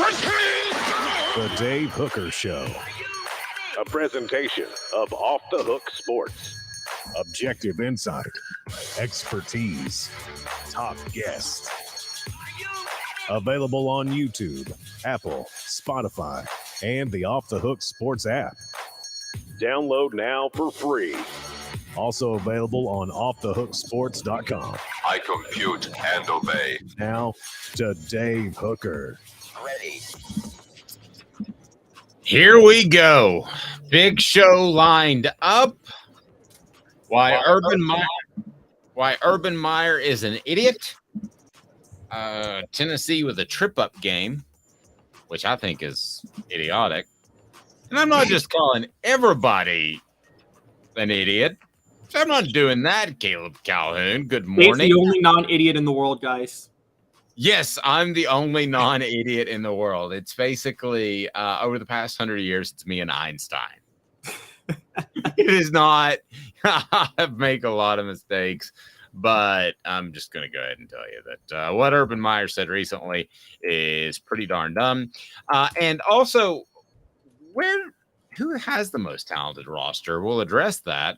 The Dave Hooker Show. A presentation of Off the Hook Sports. Objective insight, expertise, top guests. Available on YouTube, Apple, Spotify, and the Off the Hook Sports app. Download now for free. Also available on offthehooksports.com. I compute and obey. Now to Dave Hooker. Ready. Here we go. Big show lined up. Why Urban Meyer is an idiot. Tennessee with a trip-up game, which I think is idiotic. And I'm not just calling everybody an idiot. So I'm not doing that, Caleb Calhoun. Good morning. Dave's the only non-idiot in the world, guys. Yes, I'm the only non-idiot in the world. It's basically, over the past 100 years, it's me and Einstein. It is not. I make a lot of mistakes, but I'm just going to go ahead and tell you that what Urban Meyer said recently is pretty darn dumb. And also, who has the most talented roster? We'll address that.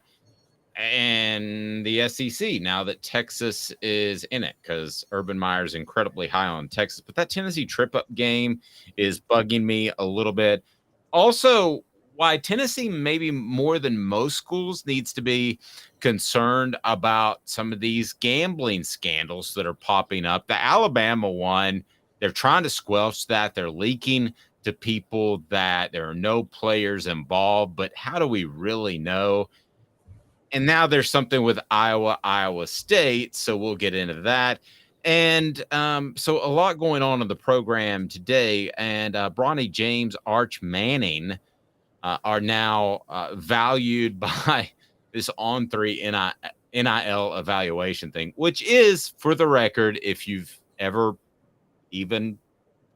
And the SEC, now that Texas is in it, because Urban Meyer is incredibly high on Texas. But that Tennessee trip-up game is bugging me a little bit. Also, why Tennessee, maybe more than most schools, needs to be concerned about some of these gambling scandals that are popping up. The Alabama one, they're trying to squelch that. They're leaking to people that there are no players involved. But how do we really know? And now there's something with Iowa State, so we'll get into that. And so a lot going on in the program today. And Bronny James, Arch Manning are now valued by this On3 NIL evaluation thing, which is, for the record, if you've ever even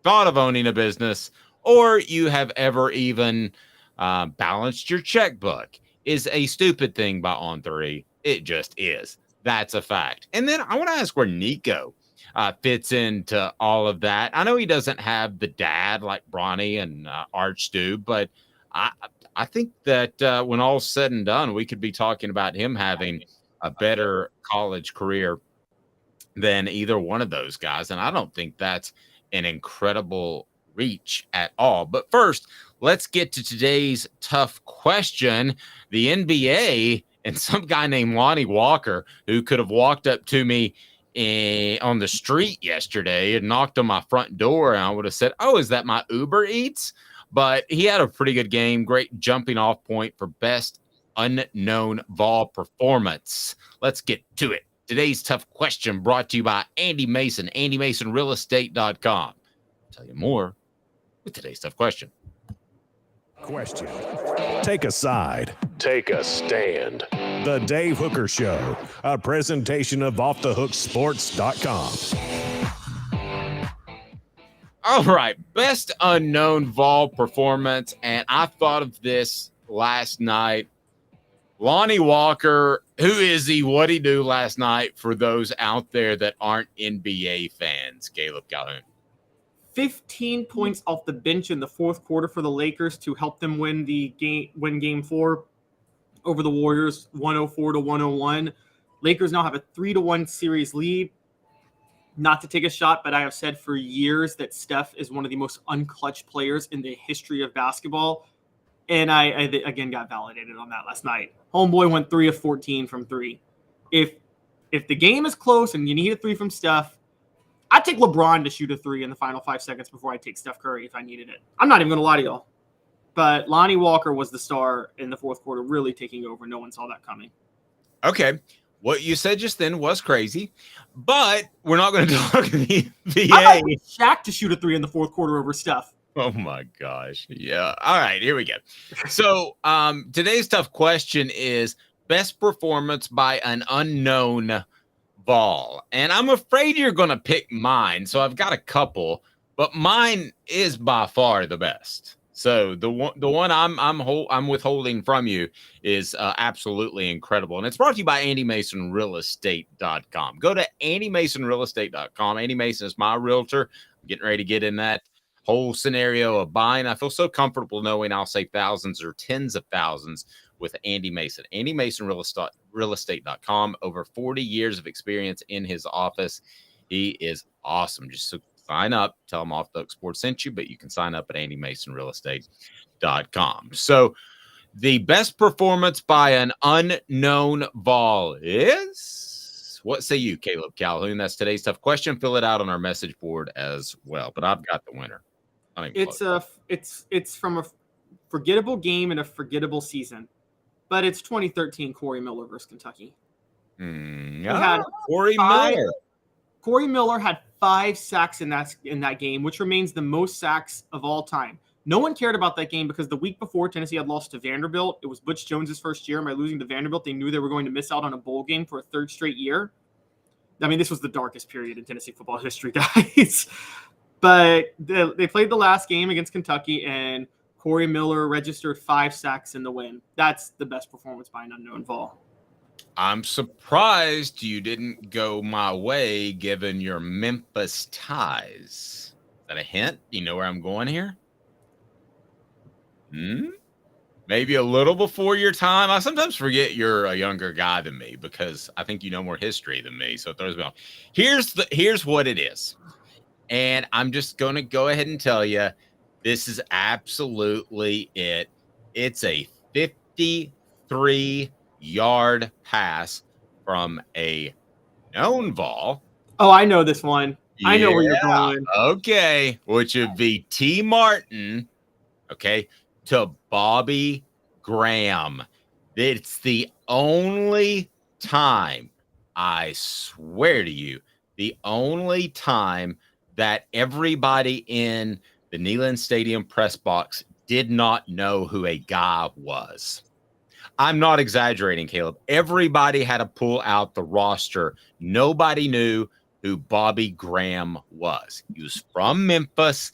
thought of owning a business or you have ever even balanced your checkbook, is a stupid thing by On3. It just is. That's a fact. And then I want to ask where Nico fits into all of that. I know he doesn't have the dad like Bronny and Arch do, but I think that when all's said and done, we could be talking about him having a better college career than either one of those guys. And I don't think that's an incredible reach at all. But first, let's get to today's tough question. The NBA and some guy named Lonnie Walker, who could have walked up to me on the street yesterday and knocked on my front door, and I would have said, "Oh, is that my Uber Eats?" But he had a pretty good game. Great jumping off point for best unknown Vol performance. Let's get to it. Today's tough question brought to you by Andy Mason, AndyMasonRealEstate.com. I'll tell you more with today's tough question. Question. Take a side. Take a stand. The Dave Hooker Show, a presentation of offthehooksports.com. All right, best unknown Vol performance, and I thought of this last night. Lonnie Walker, who is he? What'd he do last night for those out there that aren't NBA fans? Caleb Calhoun. 15 points off the bench in the fourth quarter for the Lakers to help them win game 4 over the Warriors, 104-101. Lakers now have a 3-1 series lead. Not to take a shot, but I have said for years that Steph is one of the most unclutch players in the history of basketball. And I again got validated on that last night. Homeboy went 3 of 14 from 3. If the game is close and you need a 3 from Steph, I'd take LeBron to shoot a 3 in the final 5 seconds before I take Steph Curry if I needed it. I'm not even going to lie to y'all. But Lonnie Walker was the star in the fourth quarter, really taking over. No one saw that coming. Okay. What you said just then was crazy, but we're not going to talk the NBA. I like Shaq to shoot a 3 in the fourth quarter over Steph. Oh, my gosh. Yeah. All right. Here we go. So today's tough question is best performance by an unknown Vol. And I'm afraid you're going to pick mine. So I've got a couple, but mine is by far the best. So the one I'm withholding from you is absolutely incredible. And it's brought to you by AndyMasonRealEstate.com. Go to AndyMasonRealEstate.com. Andy Mason is my realtor. I'm getting ready to get in that whole scenario of buying. I feel so comfortable knowing I'll save thousands or tens of thousands with Andy Mason. Andy Mason realestate.com. Over 40 years of experience in his office. He is awesome. Just sign up, tell him Off the Hook Sports sent you, but you can sign up at andymasonrealestate.com. So the best performance by an unknown Vol is, what say you, Caleb Calhoun? That's today's tough question. Fill it out on our message board as well. But I've got the winner. It's from a forgettable game and a forgettable season, but it's 2013 Corey Miller versus Kentucky. Corey Miller. Corey Miller had 5 sacks in that game, which remains the most sacks of all time. No one cared about that game because the week before Tennessee had lost to Vanderbilt. It was Butch Jones's first year. By losing to Vanderbilt, they knew they were going to miss out on a bowl game for a 3rd straight year. I mean, this was the darkest period in Tennessee football history, guys. But they played the last game against Kentucky, and Corey Miller registered 5 sacks in the win. That's the best performance by an unknown Vol. I'm surprised you didn't go my way given your Memphis ties. Is that a hint? You know where I'm going here? Maybe a little before your time. I sometimes forget you're a younger guy than me because I think you know more history than me. So it throws me off. Here's what it is. And I'm just going to go ahead and tell you, this is absolutely it. It's a 53-yard pass from a known Vol. Oh, I know this one. I know where you're going. Okay. Which would be T. Martin, okay, to Bobby Graham. It's the only time, I swear to you, the only time that everybody in the Neyland Stadium press box did not know who a guy was. I'm not exaggerating, Caleb. Everybody had to pull out the roster. Nobody knew who Bobby Graham was. He was from Memphis.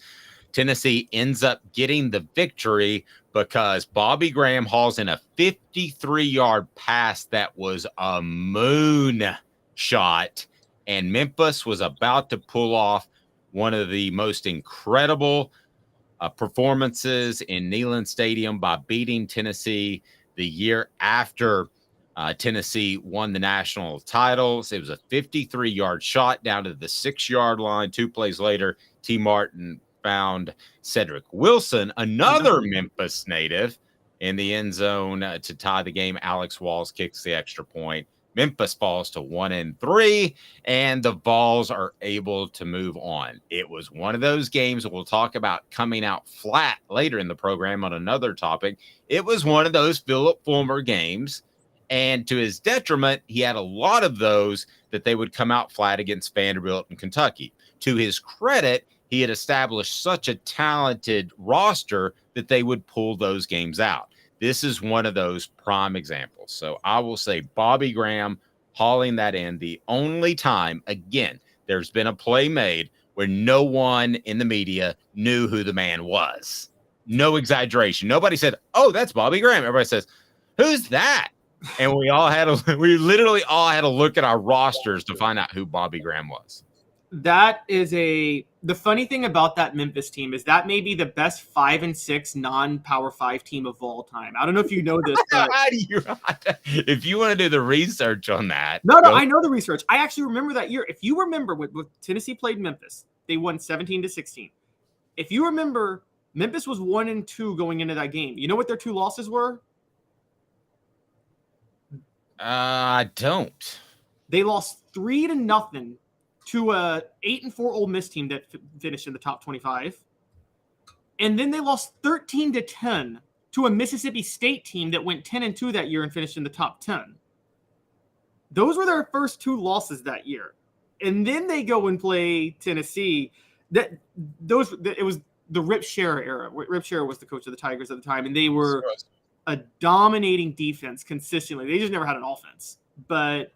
Tennessee ends up getting the victory because Bobby Graham hauls in a 53-yard pass that was a moon shot, and Memphis was about to pull off one of the most incredible performances in Neyland Stadium by beating Tennessee the year after Tennessee won the national titles. It was a 53-yard shot down to the 6-yard line. 2 plays later, T. Martin found Cedric Wilson, another Memphis native, in the end zone to tie the game. Alex Walls kicks the extra point. Memphis falls to 1-3, and the Vols are able to move on. It was one of those games that we'll talk about coming out flat later in the program on another topic. It was one of those Philip Fulmer games, and to his detriment, he had a lot of those that they would come out flat against Vanderbilt and Kentucky. To his credit, he had established such a talented roster that they would pull those games out. This is one of those prime examples. So I will say Bobby Graham hauling that in. The only time, again, there's been a play made where no one in the media knew who the man was. No exaggeration. Nobody said, "Oh, that's Bobby Graham." Everybody says, "Who's that?" And we literally all had to look at our rosters to find out who Bobby Graham was. The funny thing about that Memphis team is that may be the best 5-6 non-Power 5 team of all time. I don't know if you know this, but if you want to do the research on that. No, I know the research. I actually remember that year. If you remember when Tennessee played Memphis, they won 17-16. If you remember, Memphis was 1-2 going into that game. You know what their 2 losses were? I don't. They lost 3-0 to a 8-4 Ole Miss team that finished in the top 25. And then they lost 13-10 to a Mississippi State team that went 10-2 that year and finished in the top 10. Those were their first 2 losses that year. And then they go and play Tennessee. It was the Rip Scherer era. Rip Scherer was the coach of the Tigers at the time, and they were a dominating defense consistently. They just never had an offense. But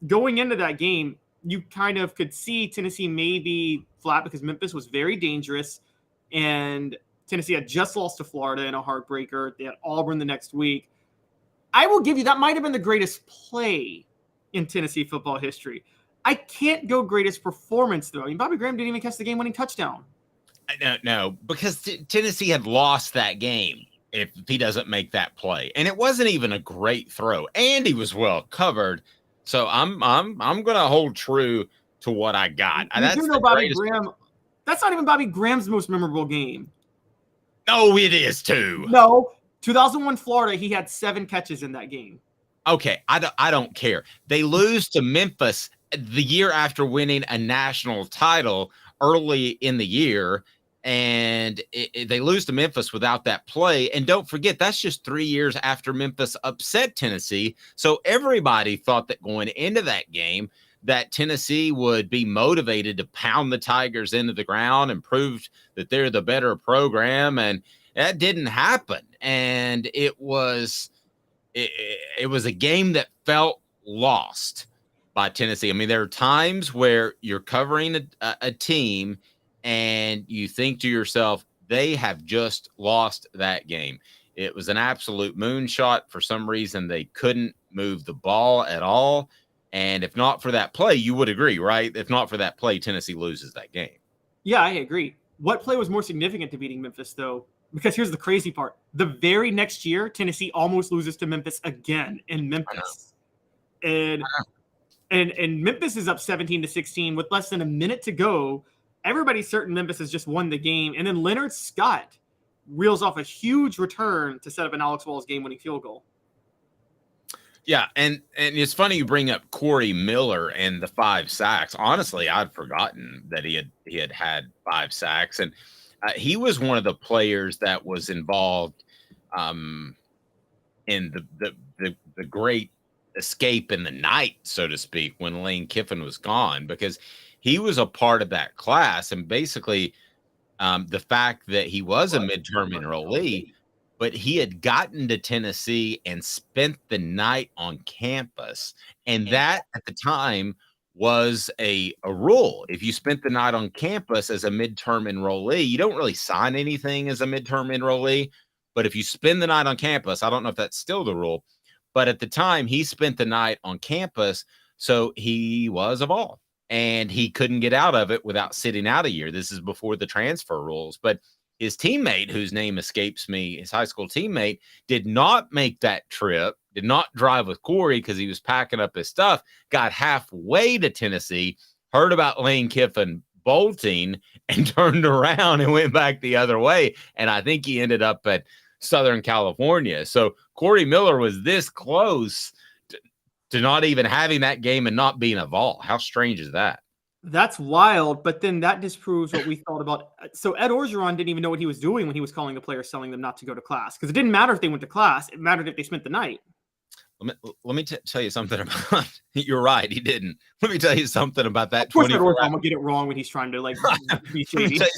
going into that game, you kind of could see Tennessee maybe flat because Memphis was very dangerous, and Tennessee had just lost to Florida in a heartbreaker. They had Auburn the next week. I will give you that might have been the greatest play in Tennessee football history. I can't go greatest performance, though. I mean, Bobby Graham didn't even catch the game-winning touchdown. No, because Tennessee had lost that game if he doesn't make that play, and it wasn't even a great throw, and he was well covered. So I'm gonna hold true to what I got. You That's do know the Bobby greatest. Graham. That's not even Bobby Graham's most memorable game. No, it is too. No, 2001 Florida, he had 7 catches in that game. Okay, I don't care. They lose to Memphis the year after winning a national title early in the year, and they lose to Memphis without that play. And don't forget, that's just 3 years after Memphis upset Tennessee. So everybody thought that going into that game that Tennessee would be motivated to pound the Tigers into the ground and prove that they're the better program, and that didn't happen. And it was a game that felt lost by Tennessee. I mean, there are times where you're covering a team and you think to yourself, they have just lost that game. It was an absolute moonshot. For some reason, they couldn't move the ball at all. And if not for that play, you would agree, right? If not for that play, Tennessee loses that game. Yeah, I agree. What play was more significant to beating Memphis, though? Because here's the crazy part. The very next year, Tennessee almost loses to Memphis again in Memphis. And Memphis is up 17-16 with less than a minute to go. Everybody's certain Memphis has just won the game. And then Leonard Scott reels off a huge return to set up an Alex Walls game-winning field goal. Yeah, and it's funny you bring up Corey Miller and the 5 sacks. Honestly, I'd forgotten that he had 5 sacks, and he was one of the players that was involved in the great escape in the night, so to speak, when Lane Kiffin was gone, because he was a part of that class. And basically, the fact that he was a midterm enrollee, but he had gotten to Tennessee and spent the night on campus. And that at the time was a rule. If you spent the night on campus as a midterm enrollee, you don't really sign anything as a midterm enrollee. But if you spend the night on campus, I don't know if that's still the rule, but at the time he spent the night on campus. So he was a Vol, and he couldn't get out of it without sitting out a year. This is before the transfer rules. But his teammate, whose name escapes me, his high school teammate, did not make that trip, did not drive with Corey because he was packing up his stuff, got halfway to Tennessee, heard about Lane Kiffin bolting, and turned around and went back the other way. And I think he ended up at Southern California. So Corey Miller was this close to not even having that game and not being a Vol. How strange is that? That's wild, but then that disproves what we thought about. So Ed Orgeron didn't even know what he was doing when he was calling the players, telling them not to go to class, because it didn't matter if they went to class. It mattered if they spent the night. Let me tell you something about. You're right, he didn't. Let me tell you something about that. Of course, Ed Orgeron will get it wrong when he's trying to be shady. Let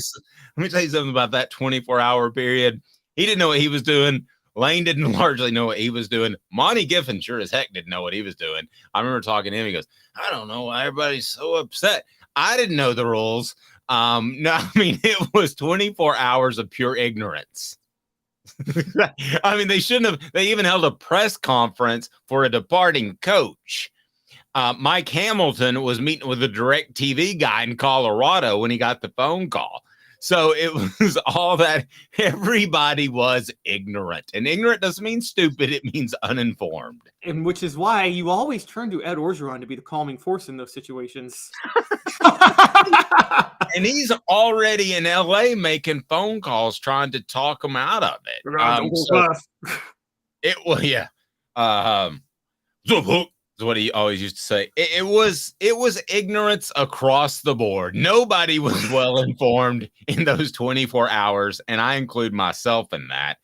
me tell you something about that 24-hour period. He didn't know what he was doing. Lane didn't largely know what he was doing. Monty Giffen sure as heck didn't know what he was doing. I remember talking to him. He goes, I don't know why everybody's so upset. I didn't know the rules. No, I mean, it was 24 hours of pure ignorance. I mean, they shouldn't have. They even held a press conference for a departing coach. Mike Hamilton was meeting with a DirecTV guy in Colorado when he got the phone call. So it was all that. Everybody was ignorant, and ignorant doesn't mean stupid. It means uninformed. And which is why you always turn to Ed Orgeron to be the calming force in those situations. And he's already in LA making phone calls trying to talk him out of it. It was, yeah. The hook is what he always used to say. It was ignorance across the board. Nobody was well informed in those 24 hours, and I include myself in that.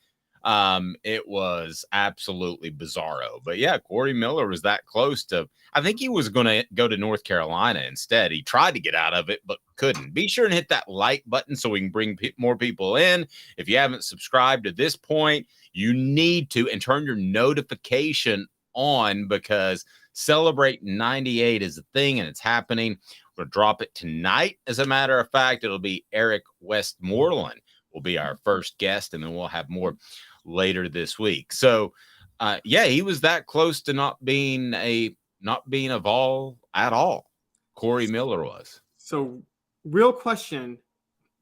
It was absolutely bizarro. But yeah, Corey Miller was that close to. I think he was going to go to North Carolina instead. He tried to get out of it, but couldn't. Be sure and hit that like button so we can bring more people in. If you haven't subscribed to this point, you need to, and turn your notification on, because Celebrate 98 is a thing and it's happening. We're going to drop it tonight. As a matter of fact, it'll be Eric Westmoreland will be our first guest, and then we'll have more later this week. So, yeah, he was that close to not being a Vol at all. Corey Miller was. So, real question: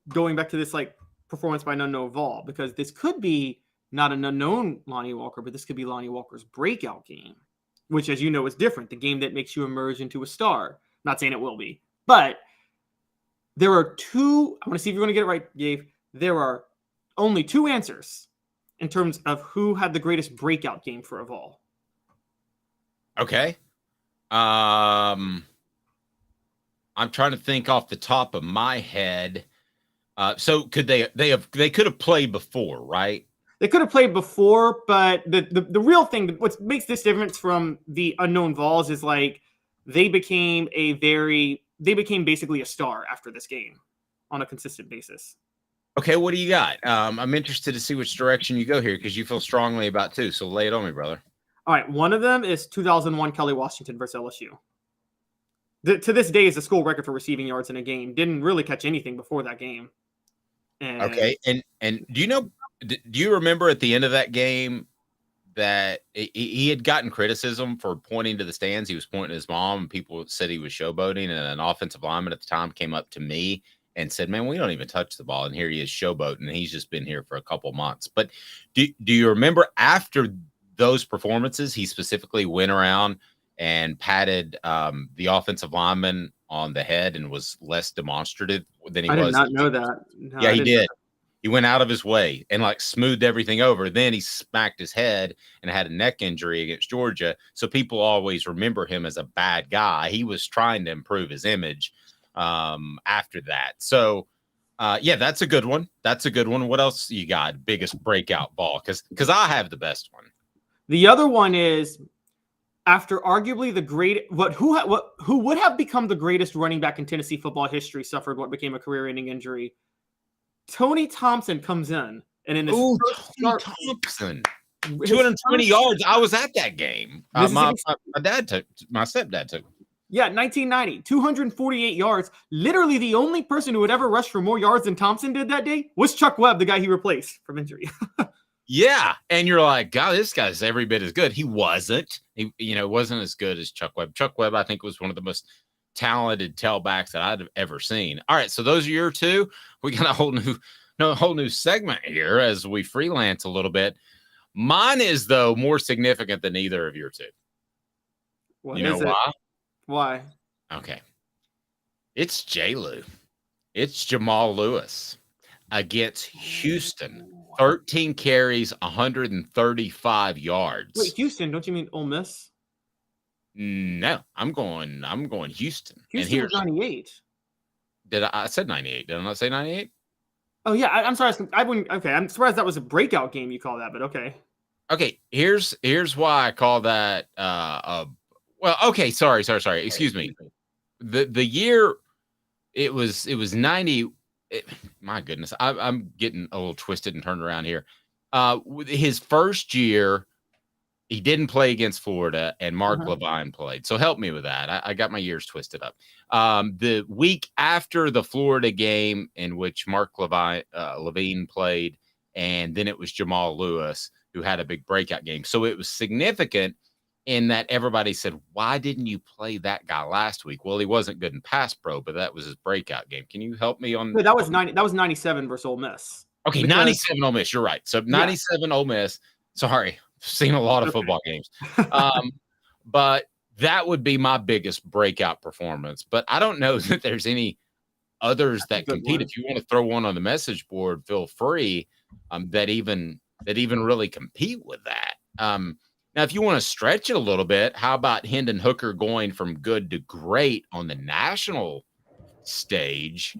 going back to this like performance by an unknown Vol, because this could be not an unknown Lonnie Walker, but this could be Lonnie Walker's breakout game, which, as you know, is different. The game that makes you emerge into a star. Not saying it will be, but there are two. I want to see if you're going to get it right, Gabe. There are only two answers in terms of who had the greatest breakout game for a Vol. Okay. I'm trying to think off the top of my head. So could they could have played before, right? They could have played before, but the real thing, what makes this difference from the unknown Vols is like they became basically a star after this game on a consistent basis. Okay, what do you got? I'm interested to see which direction you go here because you feel strongly about two. So lay it on me, brother. All right, one of them is 2001 Kelly Washington versus LSU. To this day is the school record for receiving yards in a game. Didn't really catch anything before that game. Okay, and do you remember at the end of that game that he had gotten criticism for pointing to the stands? He was pointing to his mom, and people said he was showboating. And an offensive lineman at the time came up to me and said, "Man, we don't even touch the ball, and here he is showboating. He's just been here for a couple months." But do you remember after those performances, he specifically went around and patted the offensive lineman on the head and was less demonstrative than he was? I did not know that. No, yeah, he did. He went out of his way and like smoothed everything over. Then he smacked his head and had a neck injury against Georgia. So people always remember him as a bad guy. He was trying to improve his image after that. So yeah, that's a good one. That's a good one. What else you got? Biggest breakout ball? Because I have the best one. The other one is after arguably the great who would have become the greatest running back in Tennessee football history suffered what became a career-ending injury. Tony Thompson comes in, and in Tony Thompson, 220 yards. I was at that game. My stepdad took. Yeah, 1990, 248 yards. Literally, the only person who had ever rushed for more yards than Thompson did that day was Chuck Webb, the guy he replaced from injury. Yeah, and you're like, God, this guy's every bit as good. He wasn't. He wasn't as good as Chuck Webb. Chuck Webb, I think, was one of the most talented tailbacks that I'd have ever seen. All right, so those are your two. We got a whole new segment here as we freelance a little bit. Mine is, though, more significant than either of your two. What you know is it? why? Why? Okay. It's J-Lou. It's Jamal Lewis against Houston. 13 carries, 135 yards. Wait, Houston? Don't you mean Ole Miss? No, I'm going Houston. Houston was 98. I said 98? Did I not say 98? Oh yeah, I'm sorry. I wouldn't. Okay, I'm surprised that was a breakout game. You call that, but okay. Okay, here's why I call that. Well, okay, sorry. Excuse me. The year it was 90. My goodness, I'm getting a little twisted and turned around here. His first year, he didn't play against Florida, and Mark Levine played. So help me with that. I got my years twisted up. The week after the Florida game, in which Mark Levine played, and then it was Jamal Lewis who had a big breakout game. So it was significant in that everybody said, "Why didn't you play that guy last week?" Well, he wasn't good in pass pro, but that was his breakout game. Can you help me on? That was 90. That was 97 versus Ole Miss. Okay, 97 Ole Miss. You're right. So 97 Ole Miss. Sorry, seen a lot of football games. But that would be my biggest breakout performance. But I don't know that there's any others that compete. If you want to throw one on the message board, feel free. That even really compete with that. Now, if you want to stretch it a little bit, how about Hendon Hooker going from good to great on the national stage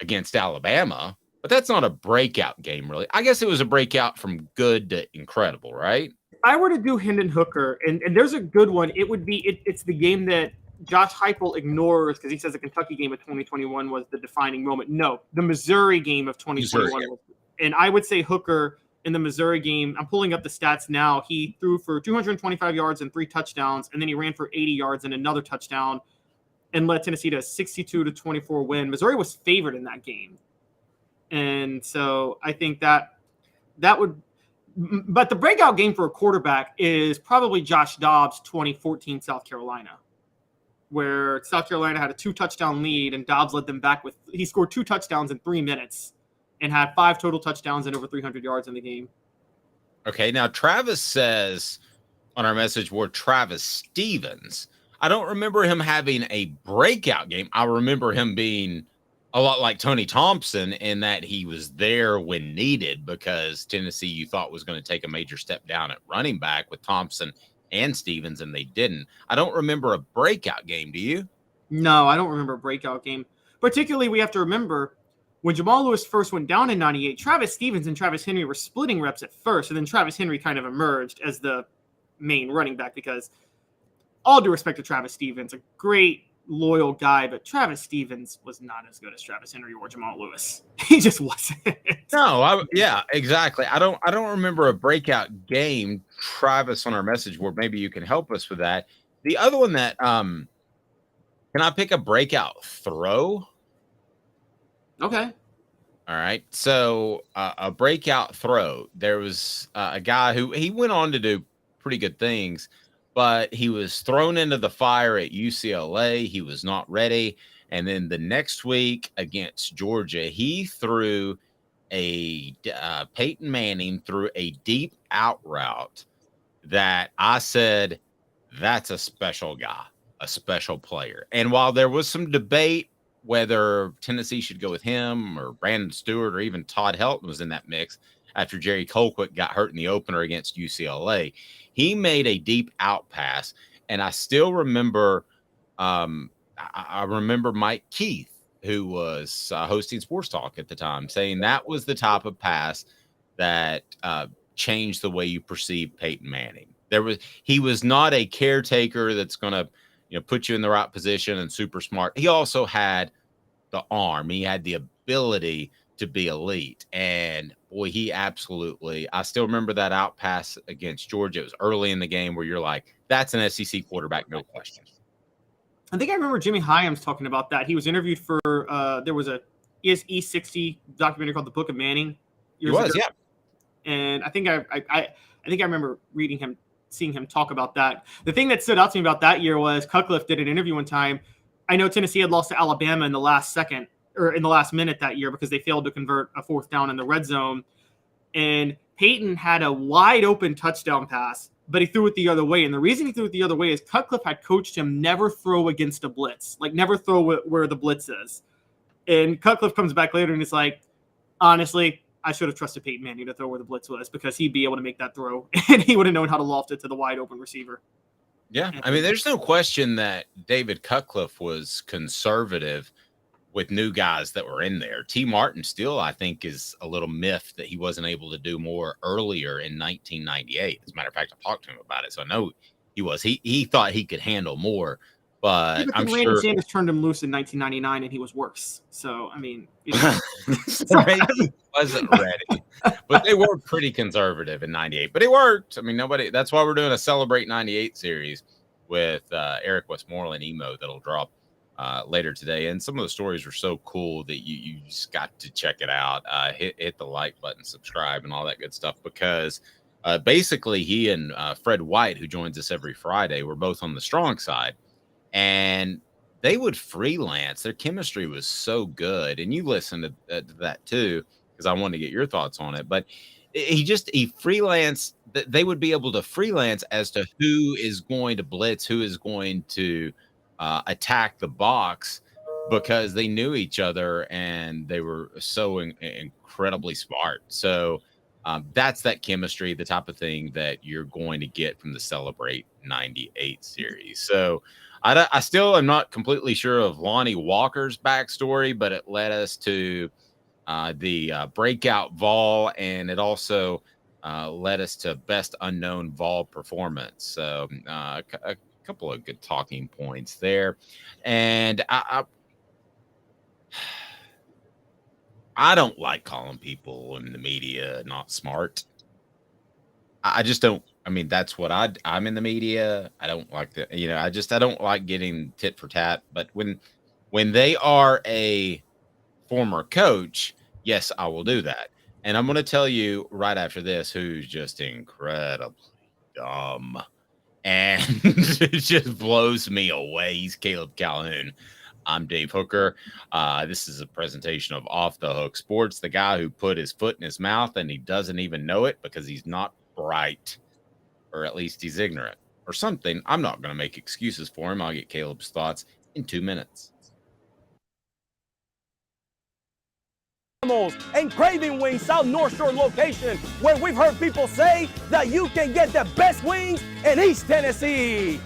against Alabama? But that's not a breakout game, really. I guess it was a breakout from good to incredible, right? If I were to do Hendon Hooker, and there's a good one, it would be it's the game that Josh Heupel ignores because he says the Kentucky game of 2021 was the defining moment. No, the Missouri game of 2021 was. And I would say Hooker in the Missouri game, I'm pulling up the stats now. He threw for 225 yards and 3 touchdowns, and then he ran for 80 yards and another touchdown and led Tennessee to a 62-24 win. Missouri was favored in that game. And so I think that would – but the breakout game for a quarterback is probably Josh Dobbs' 2014 South Carolina. where South Carolina had a 2-touchdown lead and Dobbs led them back he scored 2 touchdowns in 3 minutes and had 5 total touchdowns and over 300 yards in the game. Okay, now Travis says on our message board, Travis Stevens. I don't remember him having a breakout game. I remember him being a lot like Tony Thompson in that he was there when needed because Tennessee, you thought, was going to take a major step down at running back with Thompson and Stevens, and they didn't. I don't remember a breakout game. Do you? No, I don't remember a breakout game. Particularly, we have to remember when Jamal Lewis first went down in 98, Travis Stevens and Travis Henry were splitting reps at first, and then Travis Henry kind of emerged as the main running back because all due respect to Travis Stevens, a great, loyal guy, but Travis Stevens was not as good as Travis Henry or Jamal Lewis. He just wasn't. No, yeah, exactly. I don't remember a breakout game. Travis on our message board, maybe you can help us with that. The other one that can I pick a breakout throw? Okay. All right. So a breakout throw. There was a guy who he went on to do pretty good things, but he was thrown into the fire at UCLA. He was not ready. And then the next week against Georgia, he threw Peyton Manning threw a deep out route that I said, that's a special guy, a special player. And while there was some debate whether Tennessee should go with him or Brandon Stewart or even Todd Helton was in that mix after Jerry Colquitt got hurt in the opener against UCLA, he made a deep out pass. And I still remember, I remember Mike Keith, who was hosting Sports Talk at the time, saying that was the type of pass that changed the way you perceive Peyton Manning. He was not a caretaker that's going to, put you in the right position and super smart. He also had the arm. He had the ability to be elite. And boy, I still remember that out pass against Georgia. It was early in the game where you're like, that's an SEC quarterback, no question. I think I remember Jimmy Hyams talking about that. He was interviewed for there was a E60 documentary called The Book of Manning. He was, yeah. And I think I remember seeing him talk about that. The thing that stood out to me about that year was Cutcliffe did an interview one time. I know Tennessee had lost to Alabama in the last second or in the last minute that year because they failed to convert a 4th down in the red zone. And Peyton had a wide open touchdown pass, but he threw it the other way. And the reason he threw it the other way is Cutcliffe had coached him never throw against a blitz, like never throw where the blitz is. And Cutcliffe comes back later and it's like, honestly, I should have trusted Peyton Manning to throw where the blitz was because he'd be able to make that throw and he would have known how to loft it to the wide open receiver. Yeah. I mean, there's no question that David Cutcliffe was conservative with new guys that were in there. T. Martin still, I think, is a little miffed that he wasn't able to do more earlier in 1998. As a matter of fact, I talked to him about it. So I know he was. He thought he could handle more. But I'm Randy sure Sanders turned him loose in 1999 and he was worse. So, I mean, he wasn't ready. But they were pretty conservative in 98. But it worked. I mean, that's why we're doing a Celebrate 98 series with Eric Westmoreland emo that'll drop later today. And some of the stories are so cool that you just got to check it out. Hit the like button, subscribe, and all that good stuff because basically he and Fred White, who joins us every Friday, were both on the strong side. And they would freelance. Their chemistry was so good. And you listened to that too, because I wanted to get your thoughts on it. But he freelanced. They would be able to freelance as to who is going to blitz, who is going to attack the box because they knew each other and they were so incredibly smart. So that's that chemistry, the type of thing that you're going to get from the Celebrate 98 series. So I still am not completely sure of Lonnie Walker's backstory, but it led us to the breakout Vol, and it also led us to best unknown Vol performance. So a couple of good talking points there. And I don't like calling people in the media not smart. I just don't. I mean, that's what I'm in the media. I don't like that. I don't like getting tit for tat. But when they are a former coach, yes, I will do that. And I'm going to tell you right after this who's just incredibly dumb. and it just blows me away. He's Caleb Calhoun. I'm Dave Hooker. This is a presentation of Off the Hook Sports, the guy who put his foot in his mouth and he doesn't even know it because he's not bright, or at least he's ignorant or something. I'm not going to make excuses for him. I'll get Caleb's thoughts in 2 minutes. And Craving Wings South North Shore location, where we've heard people say that you can get the best wings in East Tennessee.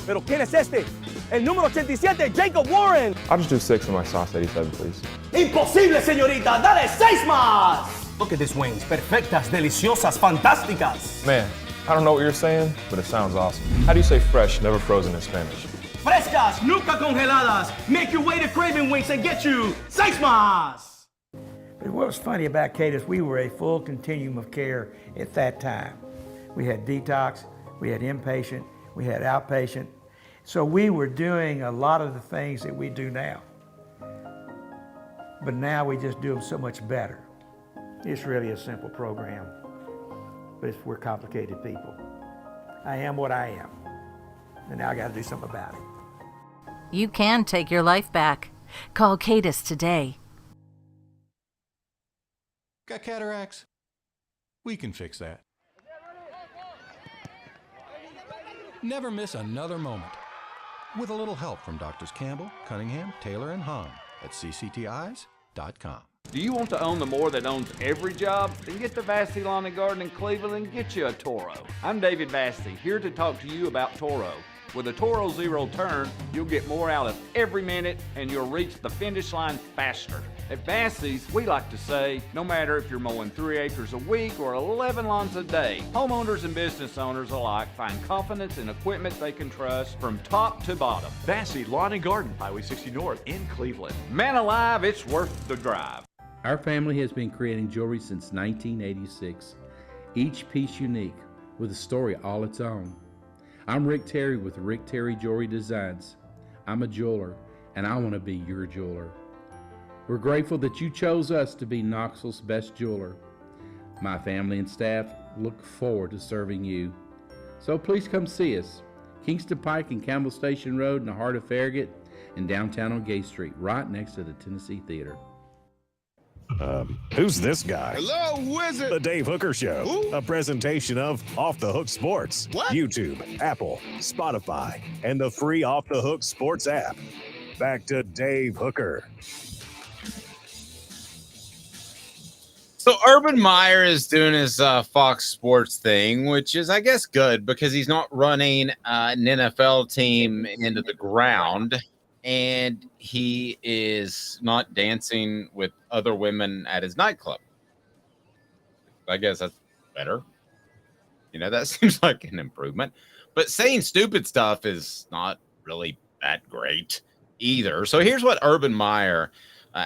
Pero ¿quién es este? El número 87, Jacob Warren. I'll just do 6 of my sauce 87, please. Imposible, señorita. Dale 6 más. Look at these wings. Perfectas, deliciosas, fantásticas. Man, I don't know what you're saying, but it sounds awesome. How do you say fresh, never frozen in Spanish? Frescas, nunca congeladas. Make your way to Craving Wings and get you 6 más. But what was funny about Cadis, we were a full continuum of care at that time. We had detox, we had inpatient, we had outpatient. So we were doing a lot of the things that we do now. But now we just do them so much better. It's really a simple program, but we're complicated people. I am what I am, and now I got to do something about it. You can take your life back. Call Cadis today. Got cataracts? We can fix that. Never miss another moment. With a little help from Doctors Campbell, Cunningham, Taylor, and Hahn at cctis.com. Do you want to own the more that owns every job? Then get to Vassey Lawn and Garden in Cleveland and get you a Toro. I'm David Vassey, here to talk to you about Toro. With a Toro Zero Turn, you'll get more out of every minute and you'll reach the finish line faster. At Vassey's, we like to say, no matter if you're mowing 3 acres a week or 11 lawns a day, homeowners and business owners alike find confidence in equipment they can trust from top to bottom. Vassey Lawn and Garden, Highway 60 North in Cleveland. Man alive, it's worth the drive. Our family has been creating jewelry since 1986, each piece unique with a story all its own. I'm Rick Terry with Rick Terry Jewelry Designs. I'm a jeweler, and I want to be your jeweler. We're grateful that you chose us to be Knoxville's best jeweler. My family and staff look forward to serving you. So please come see us. Kingston Pike and Campbell Station Road in the heart of Farragut and downtown on Gay Street, right next to the Tennessee Theater. Who's this guy? Hello, who is it? The Dave Hooker Show, Who? a presentation of Off the Hook Sports. What? YouTube, Apple, Spotify, and the free Off the Hook Sports app. Back to Dave Hooker. So Urban Meyer is doing his Fox Sports thing, which is, I guess, good because he's not running an NFL team into the ground, and he is not dancing with other women at his nightclub. I guess that's better. You know, that seems like an improvement. But saying stupid stuff is not really that great either. So here's what Urban Meyer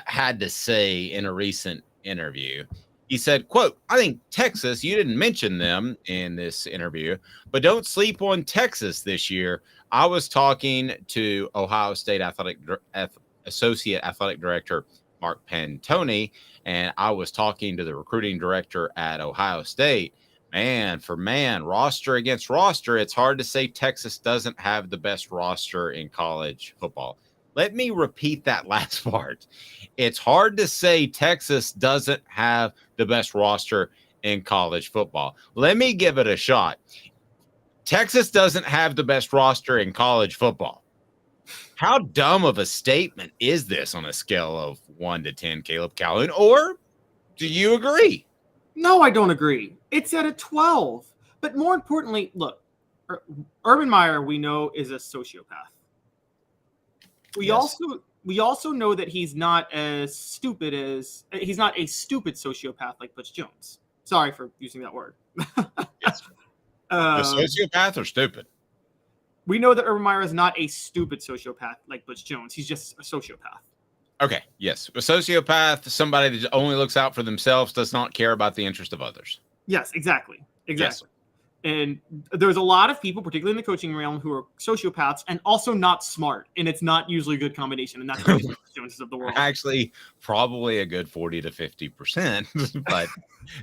had to say in a recent interview. He said, quote, I think Texas, you didn't mention them in this interview, but don't sleep on Texas this year. I was talking to Ohio State Associate Athletic Director Mark Pantoni, and I was talking to the recruiting director at Ohio State. Man for man, roster against roster, it's hard to say Texas doesn't have the best roster in college football. Let me repeat that last part. It's hard to say Texas doesn't have the best roster in college football. Let me give it a shot. Texas doesn't have the best roster in college football. How dumb of a statement is this on a scale of 1 to 10, Caleb Calhoun? Or do you agree? No, I don't agree. It's at a 12. But more importantly, look, Urban Meyer, we know, is a sociopath. We also know that he's not a stupid sociopath like Butch Jones. Sorry for using that word. Yes. A sociopath or stupid? We know that Urban Meyer is not a stupid sociopath like Butch Jones. He's just a sociopath. Okay, yes. A sociopath, somebody that only looks out for themselves, does not care about the interest of others. Yes, exactly. Yes. And there's a lot of people, particularly in the coaching realm, who are sociopaths and also not smart. And it's not usually a good combination. And that's the Joneses of the world. Actually, probably a good 40 to 50%. But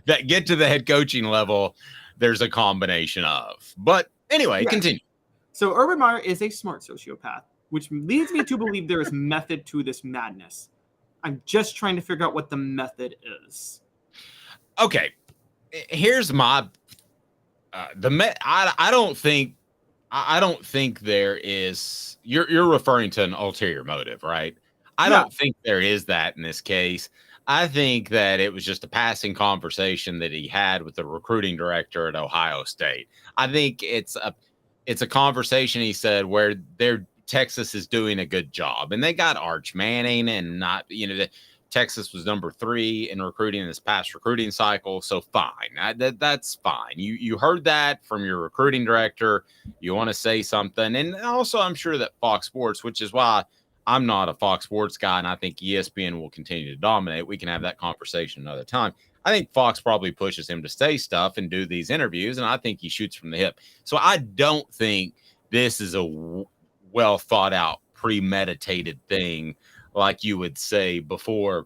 that get to the head coaching level, there's a combination of. But anyway, Continue. So Urban Meyer is a smart sociopath, which leads me to believe there is method to this madness. I'm just trying to figure out what the method is. Okay, here's my I don't think there is. You're referring to an ulterior motive, right? I don't think there is that in this case. I think that it was just a passing conversation that he had with the recruiting director at Ohio State. I think it's a conversation he said where Texas is doing a good job, and they got Arch Manning, and not Texas was number 3 in recruiting in this past recruiting cycle, so fine. That's fine. You heard that from your recruiting director. You want to say something, and also I'm sure that Fox Sports, which is why I'm not a Fox Sports guy, and I think ESPN will continue to dominate. We can have that conversation another time. I think Fox probably pushes him to say stuff and do these interviews, and I think he shoots from the hip. So I don't think this is a well thought out, premeditated thing like you would say before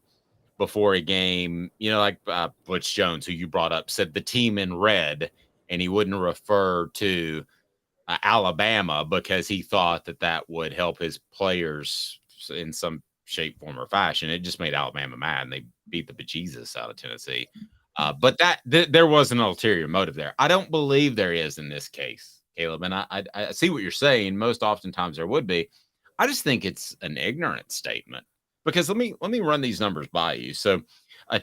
a game. Like Butch Jones, who you brought up, said the team in red, and he wouldn't refer to Alabama because he thought that would help his players in some shape, form, or fashion. It just made Alabama mad, and they beat the bejesus out of Tennessee. But there was an ulterior motive there. I don't believe there is in this case, Caleb. And I see what you're saying. Most oftentimes there would be. I just think it's an ignorant statement, because let me run these numbers by you. So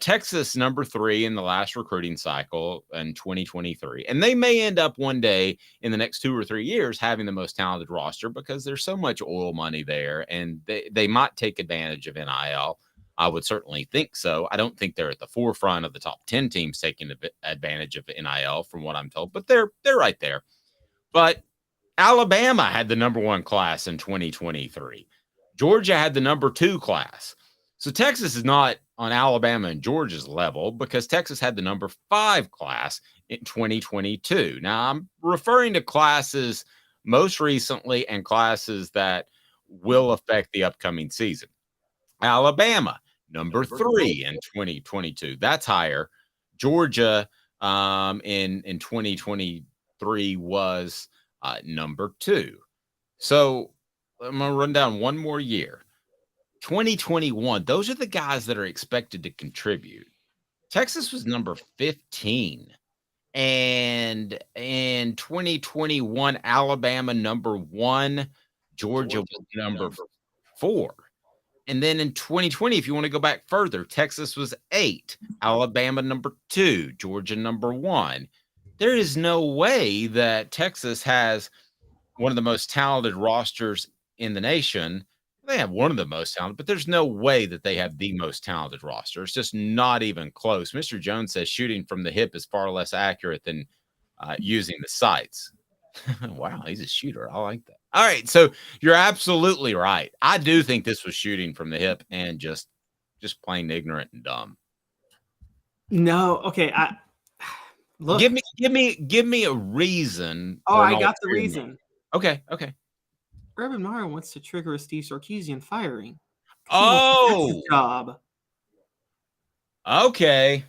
Texas number 3 in the last recruiting cycle in 2023. And they may end up one day in the next 2 or 3 years having the most talented roster because there's so much oil money there, and they might take advantage of NIL. I would certainly think so. I don't think they're at the forefront of the top 10 teams taking advantage of NIL from what I'm told, but they're right there. But Alabama had the number 1 class in 2023. Georgia had the number 2 class. So Texas is not on Alabama and Georgia's level because Texas had the number 5 class in 2022. Now, I'm referring to classes most recently and classes that will affect the upcoming season. Alabama, number 3 in 2022. That's higher. Georgia in 2023 was number 2. So I'm going to run down one more year. 2021, those are the guys that are expected to contribute. Texas was number 15. And in 2021, Alabama number 1, Georgia was number 4. And then in 2020, if you want to go back further, Texas was 8, Alabama number 2, Georgia number 1. There is no way that Texas has one of the most talented rosters in the nation. They have one of the most talented, but there's no way that they have the most talented roster. It's just not even close. Mr. Jones says shooting from the hip is far less accurate than using the sights. Wow, he's a shooter. I like that. All right, so you're absolutely right. I do think this was shooting from the hip and just plain ignorant and dumb. No, okay. Look. Give me a reason. Oh, I got the reason. Okay. Urban Meyer wants to trigger a Steve Sarkisian firing. Oh, job. Okay.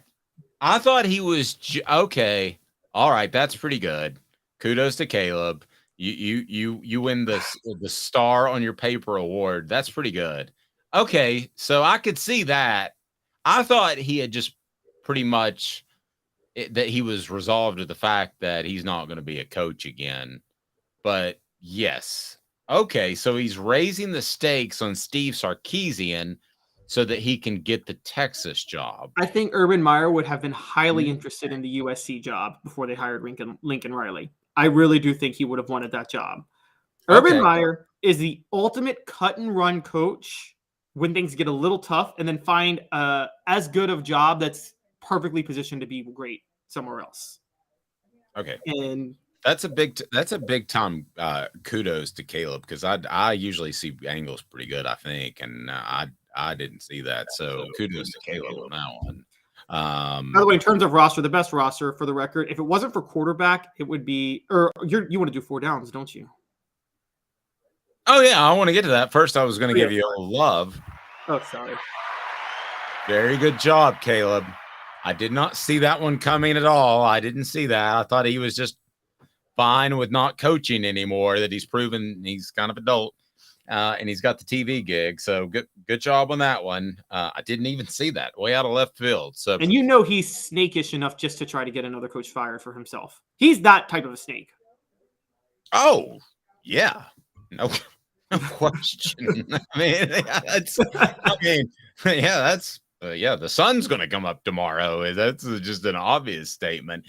I thought he was okay. All right, that's pretty good. Kudos to Caleb. You win the star on your paper award. That's pretty good. Okay, so I could see that. I thought he had just pretty much that he was resolved to the fact that he's not going to be a coach again. But yes. Okay, so he's raising the stakes on Steve Sarkisian so that he can get the Texas job. I think Urban Meyer would have been highly interested in the USC job before they hired Lincoln Riley. I really do think he would have wanted that job. Urban Meyer is the ultimate cut and run coach when things get a little tough, and then find as good of job that's perfectly positioned to be great somewhere else. Okay. And that's a big time kudos to Caleb, because I usually see angles pretty good, I think, and I didn't see that, so kudos to Caleb on that one. By the way, in terms of roster, the best roster for the record, if it wasn't for quarterback, it would be. Or you want to do 4 downs, don't you? Oh yeah, I want to get to that. First, I was going to give you a love. Oh, sorry. Very good job, Caleb. I did not see that one coming at all. I didn't see that. I thought he was just fine with not coaching anymore, that he's proven he's kind of adult, and he's got the TV gig. So good job on that one. I didn't even see that, way out of left field. So, and he's snakish enough just to try to get another coach fired for himself. He's that type of a snake. Oh, yeah. No question. The sun's going to come up tomorrow. That's just an obvious statement.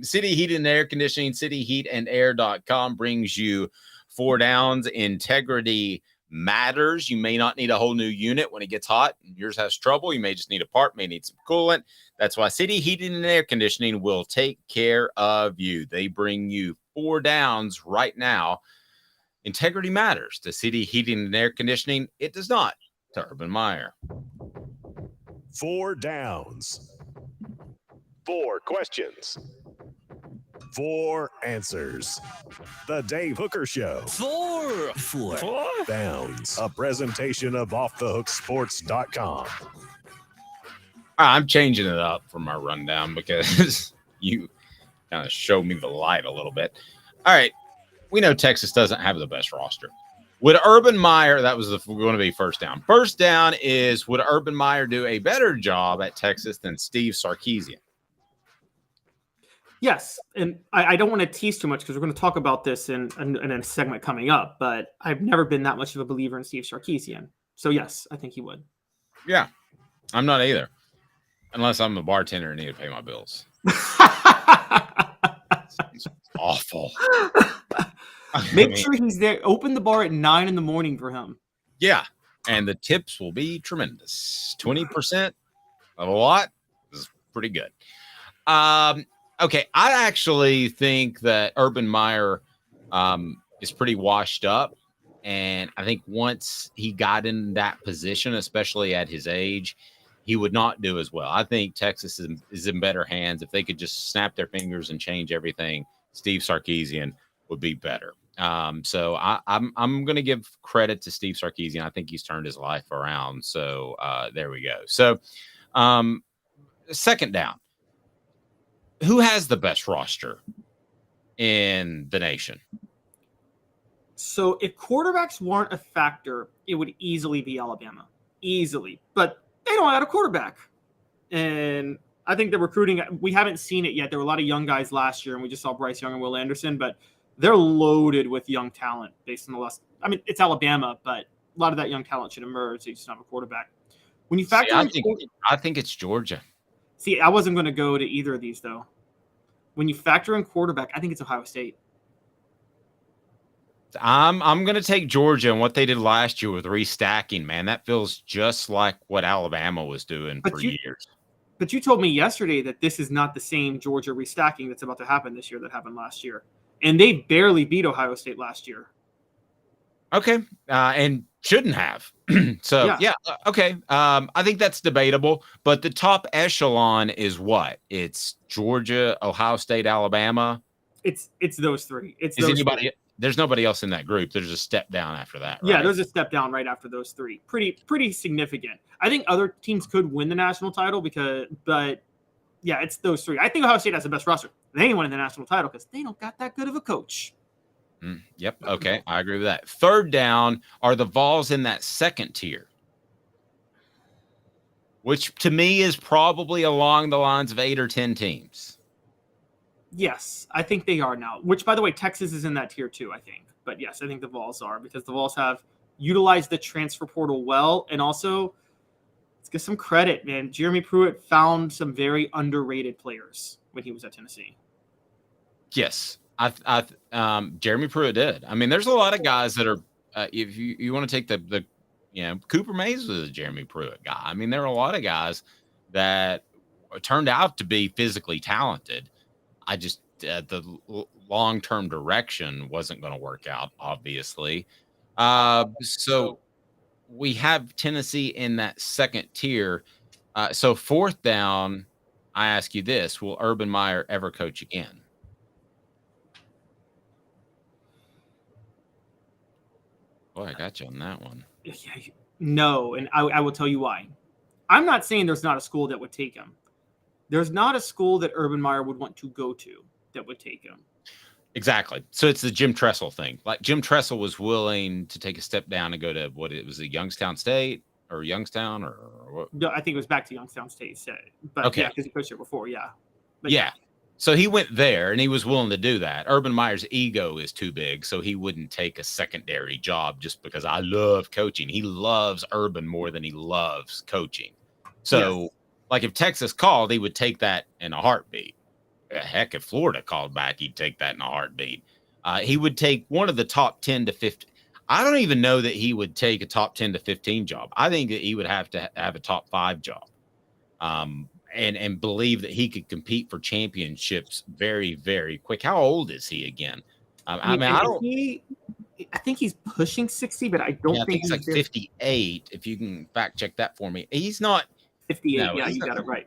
City Heat and Air Conditioning, cityheatandair.com brings you 4 downs. Integrity matters. You may not need a whole new unit when it gets hot and yours has trouble. You may just need a part, may need some coolant. That's why City Heating and Air Conditioning will take care of you. They bring you 4 downs right now. Integrity matters to City Heating and Air Conditioning. It does not to Urban Meyer. 4 downs. 4 questions. 4 answers. The Dave Hooker Show. 4 downs. A presentation of offthehooksports.com. I'm changing it up for my rundown because you kind of showed me the light a little bit. All right. We know Texas doesn't have the best roster. Would Urban Meyer, that was going to be first down. First down is, would Urban Meyer do a better job at Texas than Steve Sarkisian? Yes, and I don't want to tease too much because we're going to talk about this in a segment coming up, but I've never been that much of a believer in Steve Sarkisian. So, yes, I think he would. Yeah, I'm not either. Unless I'm a bartender and need to pay my bills. It's awful. Make sure he's there. Open the bar at 9 a.m. for him. Yeah, and the tips will be tremendous. 20% of a lot is pretty good. Okay, I actually think that Urban Meyer is pretty washed up, and I think once he got in that position, especially at his age, he would not do as well. I think Texas is in better hands. If they could just snap their fingers and change everything, Steve Sarkisian would be better. So I'm going to give credit to Steve Sarkisian. I think he's turned his life around. So there we go. So second down. Who has the best roster in the nation? So if quarterbacks weren't a factor, it would easily be Alabama. Easily. But they don't have a quarterback. And I think the recruiting, we haven't seen it yet. There were a lot of young guys last year, and we just saw Bryce Young and Will Anderson, but they're loaded with young talent based on the last. I mean, it's Alabama, but a lot of that young talent should emerge. They just don't have a quarterback. When you factor I think it's Georgia. See, I wasn't going to go to either of these, though. When you factor in quarterback, I think it's Ohio State. I'm going to take Georgia and what they did last year with restacking, man. That feels just like what Alabama was doing for years. But you told me yesterday that this is not the same Georgia restacking that's about to happen this year that happened last year. And they barely beat Ohio State last year. Okay. And shouldn't have. So, yeah. Okay. I think that's debatable. But the top echelon is what? It's Georgia, Ohio State, Alabama. It's those three. There's nobody else in that group. There's a step down after that, right? Yeah, there's a step down right after those three. Pretty significant. I think other teams could win the national title but yeah, it's those three. I think Ohio State has the best roster. They ain't winning the national title because they don't got that good of a coach. Yep. Okay. I agree with that. Third down, are the Vols in that second tier? Which to me is probably along the lines of 8 or 10 teams. Yes, I think they are now. Which, by the way, Texas is in that tier too, I think. But yes, I think the Vols are because the Vols have utilized the transfer portal well. And also, let's give some credit, man. Jeremy Pruitt found some very underrated players when he was at Tennessee. Yes, Jeremy Pruitt did. I mean, there's a lot of guys that are. If you want to take the Cooper Mays was a Jeremy Pruitt guy. I mean, there are a lot of guys that turned out to be physically talented. I just the long-term direction wasn't going to work out, obviously. So we have Tennessee in that second tier. So fourth down, I ask you this: will Urban Meyer ever coach again? Boy, I got you on that one. No, and I will tell you why. I'm not saying there's not a school that would take him. There's not a school that Urban Meyer would want to go to that would take him. Exactly. So it's the Jim Tressel thing. Like Jim Tressel was willing to take a step down and go to what it was, a Youngstown State or Youngstown or what? No, I think it was back to Youngstown State. But Okay. yeah, because he coached it before. Yeah. But yeah. So he went there and he was willing to do that. Urban Meyer's ego is too big, so he wouldn't take a secondary job just because I love coaching. He loves Urban more than he loves coaching. So, like if Texas called, he would take that in a heartbeat. Heck, if Florida called back, he'd take that in a heartbeat. He would take one of the top 10 to 15. I don't even know that he would take a top 10 to 15 job. I think that he would have to have a top 5 job. And believe that he could compete for championships very, very quick. How old is he again? I think he's pushing 60, but I don't think he's like 58. If you can fact check that for me, he's not 58. No, yeah, you got it right.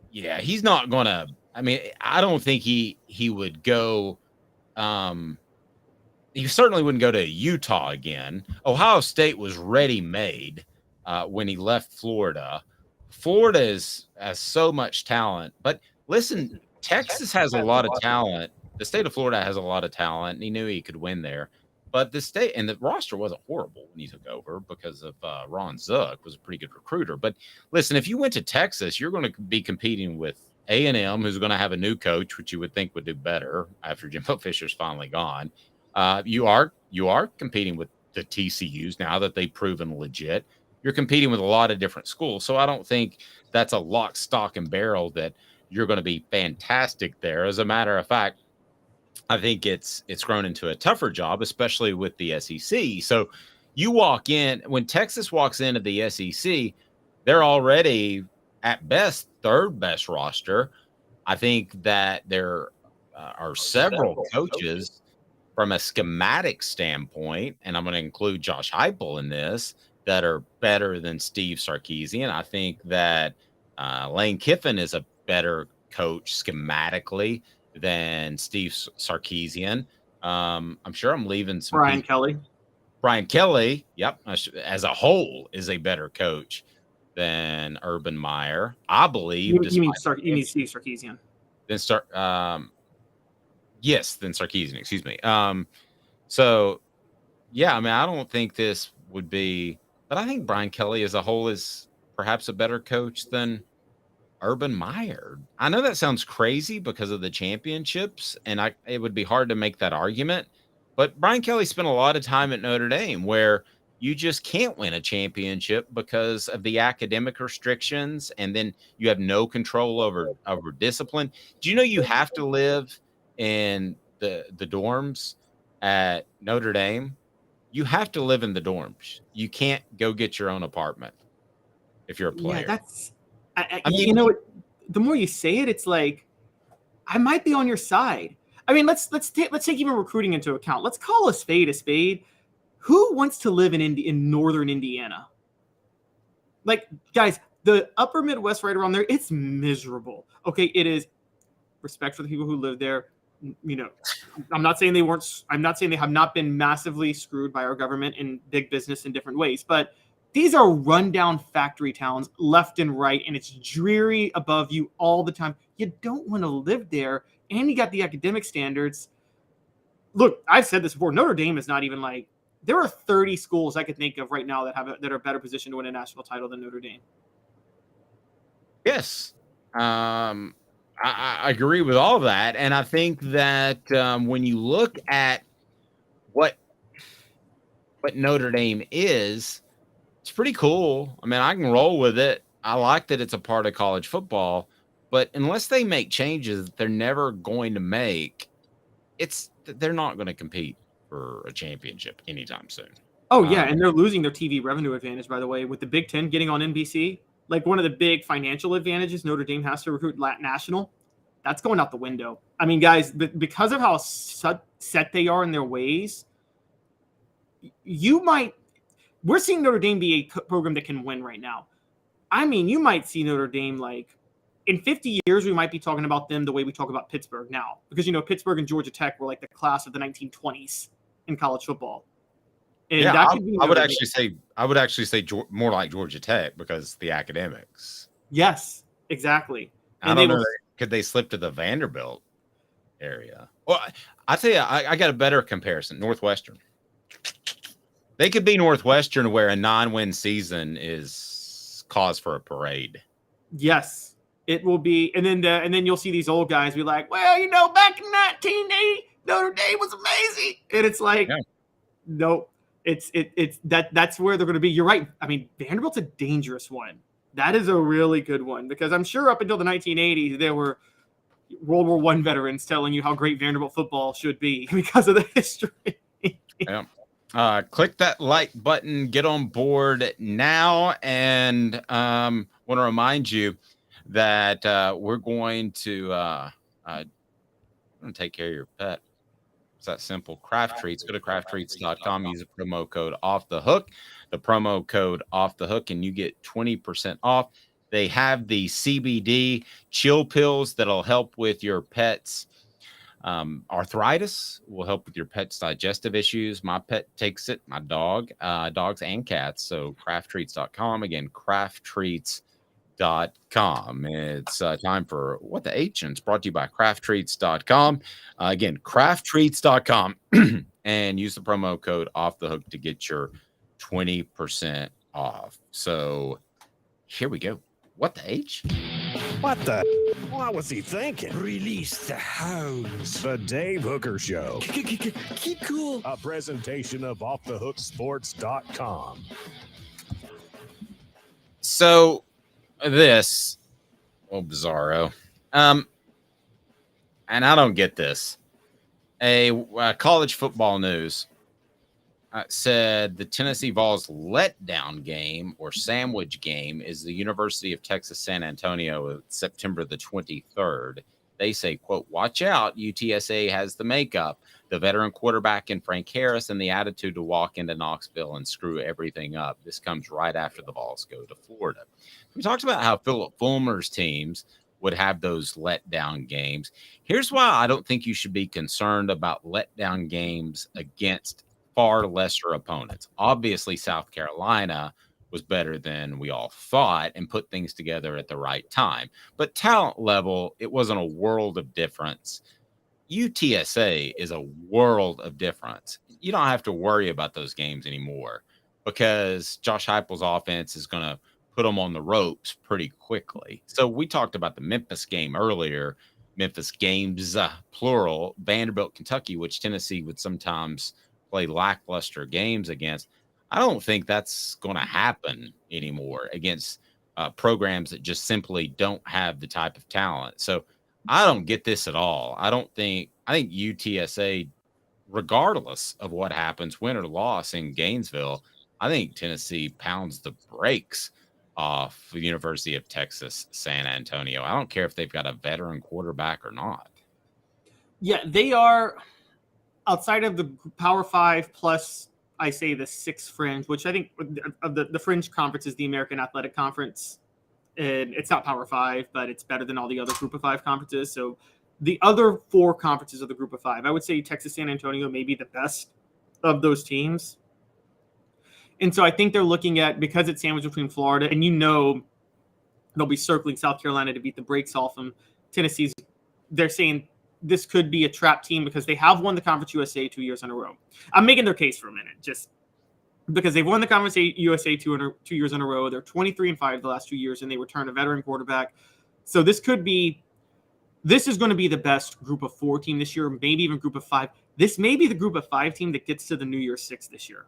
Yeah, he's not gonna. I mean, I don't think he would go. He certainly wouldn't go to Utah again. Ohio State was ready-made when he left Florida. Florida has so much talent, but listen, Texas has a lot of talent. The state of Florida has a lot of talent, and he knew he could win there. But the state and the roster wasn't horrible when he took over because of Ron Zook was a pretty good recruiter. But listen, if you went to Texas, you're going to be competing with A&M, who's going to have a new coach, which you would think would do better after Jimbo Fisher's finally gone. You are competing with the TCUs now that they've proven legit. You're competing with a lot of different schools. So I don't think that's a lock, stock, and barrel that you're going to be fantastic there. As a matter of fact, I think it's grown into a tougher job, especially with the SEC. So you walk in, when Texas walks into the SEC, they're already at best third best roster. I think that there are several coaches from a schematic standpoint, and I'm going to include Josh Heupel in this, that are better than Steve Sarkisian. I think that Lane Kiffin is a better coach schematically than Steve Sarkisian. I'm sure I'm leaving some. Brian Kelly. Brian Kelly, yep, as a whole is a better coach than Urban Meyer. I believe. You mean Steve Sarkisian? Then then Sarkisian. Excuse me. So, yeah, I mean, I don't think this would be, but I think Brian Kelly as a whole is perhaps a better coach than Urban Meyer. I know that sounds crazy because of the championships, and it would be hard to make that argument. But Brian Kelly spent a lot of time at Notre Dame where you just can't win a championship because of the academic restrictions, and then you have no control over discipline. Do you know you have to live in the dorms at Notre Dame? You have to live in the dorms. You can't go get your own apartment if you're a player. Yeah, that's. I mean, you know, the more you say it, it's like I might be on your side. I mean, let's take even recruiting into account. Let's call a spade a spade. Who wants to live in northern Indiana? Like, guys, the upper Midwest right around there, it's miserable. Okay, it is. Respect for the people who live there. You know, I'm not saying they have not been massively screwed by our government and big business in different ways, but these are rundown factory towns left and right, and it's dreary above you all the time. You don't want to live there, and you got the academic standards. Look, I've said this before. Notre Dame is not even like, there are 30 schools I could think of right now that are better positioned to win a national title than Notre Dame. Yes. I agree with all of that. And I think that when you look at what Notre Dame is, it's pretty cool. I mean, I can roll with it. I like that it's a part of college football, but unless they make changes that they're never going to make, they're not going to compete for a championship anytime soon. Oh, yeah, and they're losing their TV revenue advantage, by the way, with the Big Ten getting on NBC. Like, one of the big financial advantages Notre Dame has to recruit national, that's going out the window. I mean, guys, because of how set they are in their ways, we're seeing Notre Dame be a program that can win right now. I mean, you might see Notre Dame, like, in 50 years, we might be talking about them the way we talk about Pittsburgh now. Because, you know, Pittsburgh and Georgia Tech were like the class of the 1920s in college football. And yeah, that I would actually say more like Georgia Tech because the academics. Yes, exactly. And I don't know. Could they slip to the Vanderbilt area? Well, I tell you, I got a better comparison. Northwestern. They could be Northwestern, where a 9-win season is cause for a parade. Yes, it will be. And then you'll see these old guys be like, well, back in 1980, Notre Dame was amazing. And it's like, nope. That's where they're going to be. You're right. I mean, Vanderbilt's a dangerous one. That is a really good one, because I'm sure up until the 1980s, there were World War I veterans telling you how great Vanderbilt football should be because of the history. Click that like button, get on board now, and want to remind you that we're going to take care of your pet. It's that simple. Craft Treats. Go to crafttreats.com. Use the promo code Off the Hook. The promo code Off the Hook, and you get 20% off. They have the CBD chill pills that'll help with your pet's arthritis, will help with your pet's digestive issues. My pet takes it, my dog, dogs and cats. So crafttreats.com. Again, crafttreats.com. It's time for What the H, and it's brought to you by crafttreats.com. Again, crafttreats.com. And use the promo code Off the Hook to get your 20% off. So here we go. What the H? What the? What was he thinking? Release the hounds. The Dave Hooker Show. Keep cool. A presentation of offthehooksports.com. So this, bizarro. And I don't get this. A college football news said the Tennessee Vols letdown game or sandwich game is the University of Texas San Antonio, September the 23rd. They say, quote, watch out, UTSA has the makeup, the veteran quarterback in Frank Harris, and the attitude to walk into Knoxville and screw everything up. This comes right after the Vols go to Florida. We talked about how Philip Fulmer's teams would have those letdown games. Here's why I don't think you should be concerned about letdown games against far lesser opponents. Obviously, South Carolina was better than we all thought and put things together at the right time. But talent level, it wasn't a world of difference. UTSA is a world of difference. You don't have to worry about those games anymore because Josh Heupel's offense is going to put them on the ropes pretty quickly. So we talked about the Memphis game earlier, Memphis games, plural, Vanderbilt, Kentucky, which Tennessee would sometimes play lackluster games against. I don't think that's going to happen anymore against programs that just simply don't have the type of talent. So I don't get this at all. I think UTSA, regardless of what happens, win or loss in Gainesville, I think Tennessee pounds the brakes off the University of Texas San Antonio. I don't care if they've got a veteran quarterback or not. Yeah, they are outside of the Power 5 plus, I say, the 6 fringe, which I think of the fringe conference is the American Athletic Conference. And it's not Power 5, but it's better than all the other Group of 5 conferences. So the other 4 conferences of the Group of 5, I would say Texas San Antonio may be the best of those teams. And so I think they're looking at, because it's sandwiched between Florida, and they'll be circling South Carolina to beat the brakes off them. Tennessee's, they're saying this could be a trap team because they have won the Conference USA 2 years in a row. I'm making their case for a minute, just because they've won the Conference USA 2 years in a row. They're 23-5 the last 2 years, and they return a veteran quarterback. So this is going to be the best Group of 4 team this year, maybe even Group of 5. This may be the Group of 5 team that gets to the New Year's 6 this year.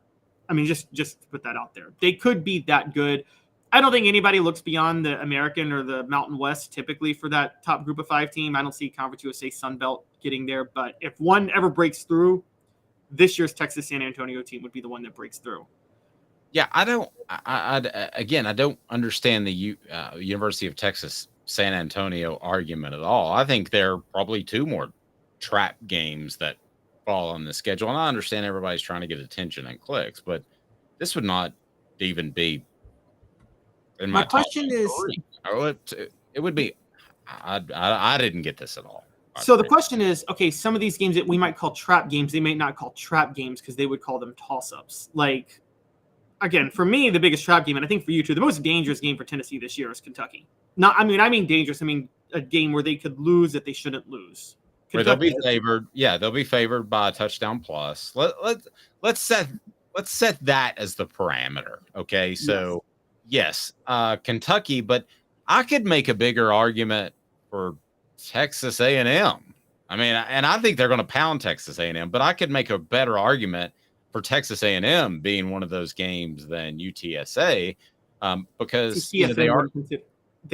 I mean, just to put that out there. They could be that good. I don't think anybody looks beyond the American or the Mountain West typically for that top Group of 5 team. I don't see Conference USA Sunbelt getting there. But if one ever breaks through, this year's Texas San Antonio team would be the one that breaks through. Yeah, I don't understand the University of Texas San Antonio argument at all. I think there are probably 2 more trap games that fall on the schedule. And I understand everybody's trying to get attention and clicks, but this would not even be in my question is, it would be, I didn't get this at all. So the question is, okay, some of these games that we might call trap games, they may not call trap games because they would call them toss-ups. Like, again, for me, the biggest trap game, and I think for you too, the most dangerous game for Tennessee this year is Kentucky. I mean dangerous. I mean a game where they could lose that they shouldn't lose. where they'll be favored. Yeah, they'll be favored by a touchdown plus. Let's set that as the parameter. Okay, so yes, Kentucky, but I could make a bigger argument for Texas A&M. I mean, and I think they're going to pound Texas A&M, but I could make a better argument for Texas A&M being one of those games than UTSA, because they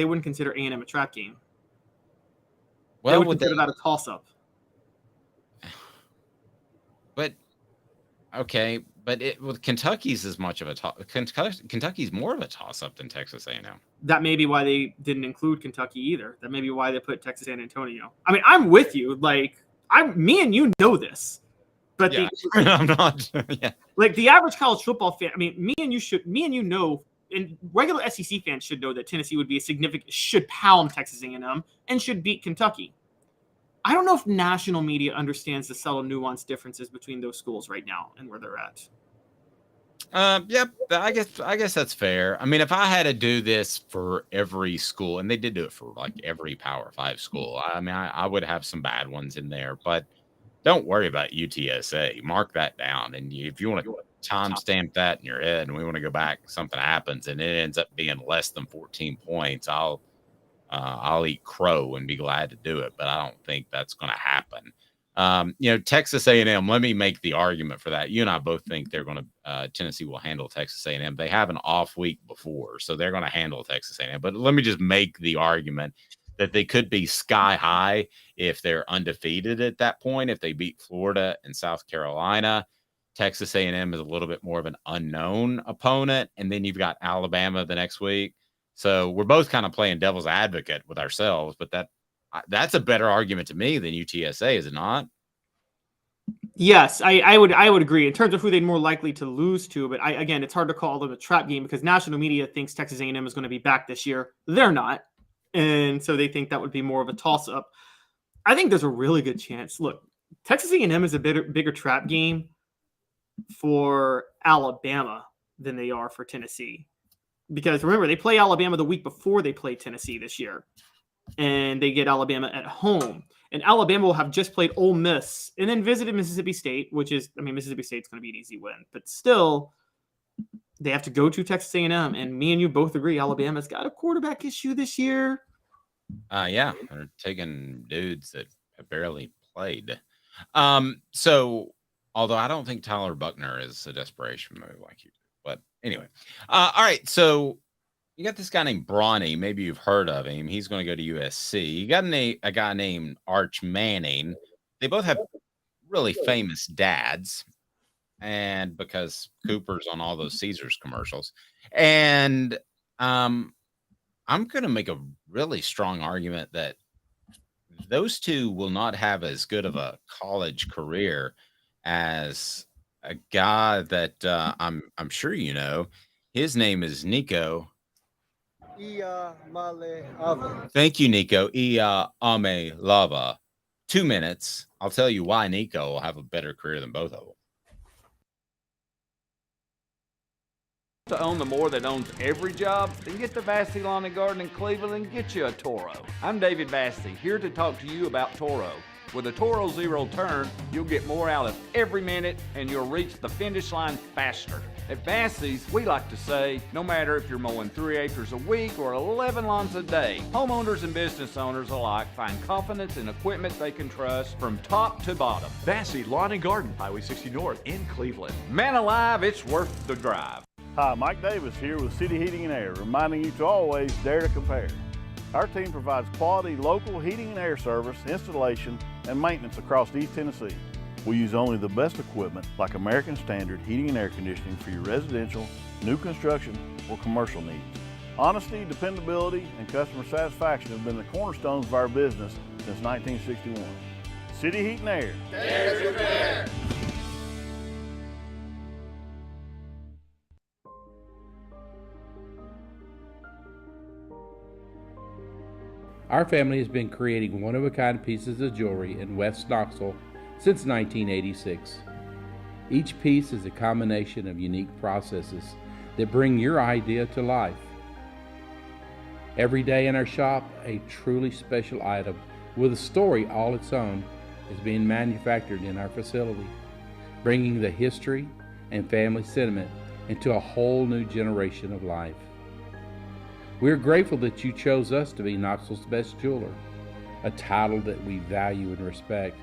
wouldn't consider A&M a trap game. Well, they would consider that a toss-up. But okay, but with Kentucky's as much of a Kentucky's more of a toss-up than Texas A&M. That may be why they didn't include Kentucky either. That may be why they put Texas San Antonio. I mean, I'm with you. Like, me and you know this, but yeah, I'm not. Yeah. Like the average college football fan. I mean, me and you know, and regular SEC fans should know that Tennessee would be should pound Texas A&M and should beat Kentucky. I don't know if national media understands the subtle nuanced differences between those schools right now and where they're at. Yep. I guess that's fair. I mean, if I had to do this for every school, and they did do it for like every Power 5 school, I mean, I would have some bad ones in there, but don't worry about UTSA. Mark that down. And if you want to timestamp that in your head and we want to go back, something happens and it ends up being less than 14 points, I'll eat crow and be glad to do it, but I don't think that's going to happen. Texas A&M, let me make the argument for that. You and I both think they're going to Tennessee will handle Texas A&M. They have an off week before, so they're going to handle Texas A&M. But let me just make the argument that they could be sky high if they're undefeated at that point. If they beat Florida and South Carolina, Texas A&M is a little bit more of an unknown opponent, and then you've got Alabama the next week. So we're both kind of playing devil's advocate with ourselves, but that's a better argument to me than UTSA, is it not? Yes, I would agree in terms of who they're more likely to lose to. But again, it's hard to call them a trap game because national media thinks Texas A&M is going to be back this year. They're not, and so they think that would be more of a toss-up. I think there's a really good chance. Look, Texas A&M is a bigger trap game for Alabama than they are for Tennessee. Because remember, they play Alabama the week before they play Tennessee this year. And they get Alabama at home. And Alabama will have just played Ole Miss and then visited Mississippi State, which is, I mean, Mississippi State's going to be an easy win. But still, they have to go to Texas A&M. And me and you both agree Alabama's got a quarterback issue this year. Yeah, they're taking dudes that have barely played. So, although I don't think Tyler Buckner is a desperation move like you do. But anyway, all right. So you got this guy named Bronny. Maybe you've heard of him. He's going to go to USC. You got a guy named Arch Manning. They both have really famous dads, and because Cooper's on all those Caesars commercials. And I'm going to make a really strong argument that those two will not have as good of a college career as a guy that I'm sure you know. His name is Nico. Thank you, Nico. Ame Lava. 2 minutes. I'll tell you why Nico will have a better career than both of them. To own the more that owns every job, then get to Vassy Lawn and Garden in Cleveland and get you a Toro. I'm David Vassy, here to talk to you about Toro. With a Toro Zero Turn, you'll get more out of every minute and you'll reach the finish line faster. At Vassy's, we like to say, no matter if you're mowing 3 acres a week or 11 lawns a day, homeowners and business owners alike find confidence in equipment they can trust from top to bottom. Vassy Lawn and Garden, Highway 60 North in Cleveland. Man alive, it's worth the drive. Hi, Mike Davis here with City Heating and Air, reminding you to always dare to compare. Our team provides quality local heating and air service, installation, and maintenance across East Tennessee. We use only the best equipment like American Standard heating and air conditioning for your residential, new construction, or commercial needs. Honesty, dependability, and customer satisfaction have been the cornerstones of our business since 1961. City Heat and Air. Dare to compare. Our family has been creating one-of-a-kind pieces of jewelry in West Knoxville since 1986. Each piece is a combination of unique processes that bring your idea to life. Every day in our shop, a truly special item with a story all its own is being manufactured in our facility, bringing the history and family sentiment into a whole new generation of life. We're grateful that you chose us to be Knoxville's best jeweler, a title that we value and respect.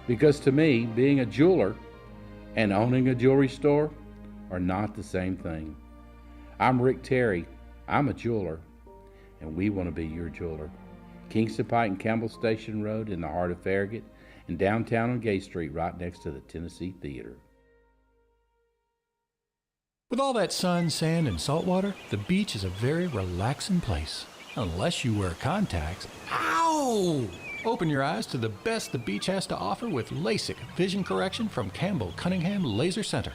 Because to me, being a jeweler and owning a jewelry store are not the same thing. I'm Rick Terry. I'm a jeweler, and we want to be your jeweler. Kingston Pike and Campbell Station Road in the heart of Farragut, and downtown on Gay Street right next to the Tennessee Theater. With all that sun, sand, and salt water, the beach is a very relaxing place. Unless you wear contacts. Ow! Open your eyes to the best the beach has to offer with LASIK vision correction from Campbell Cunningham Laser Center.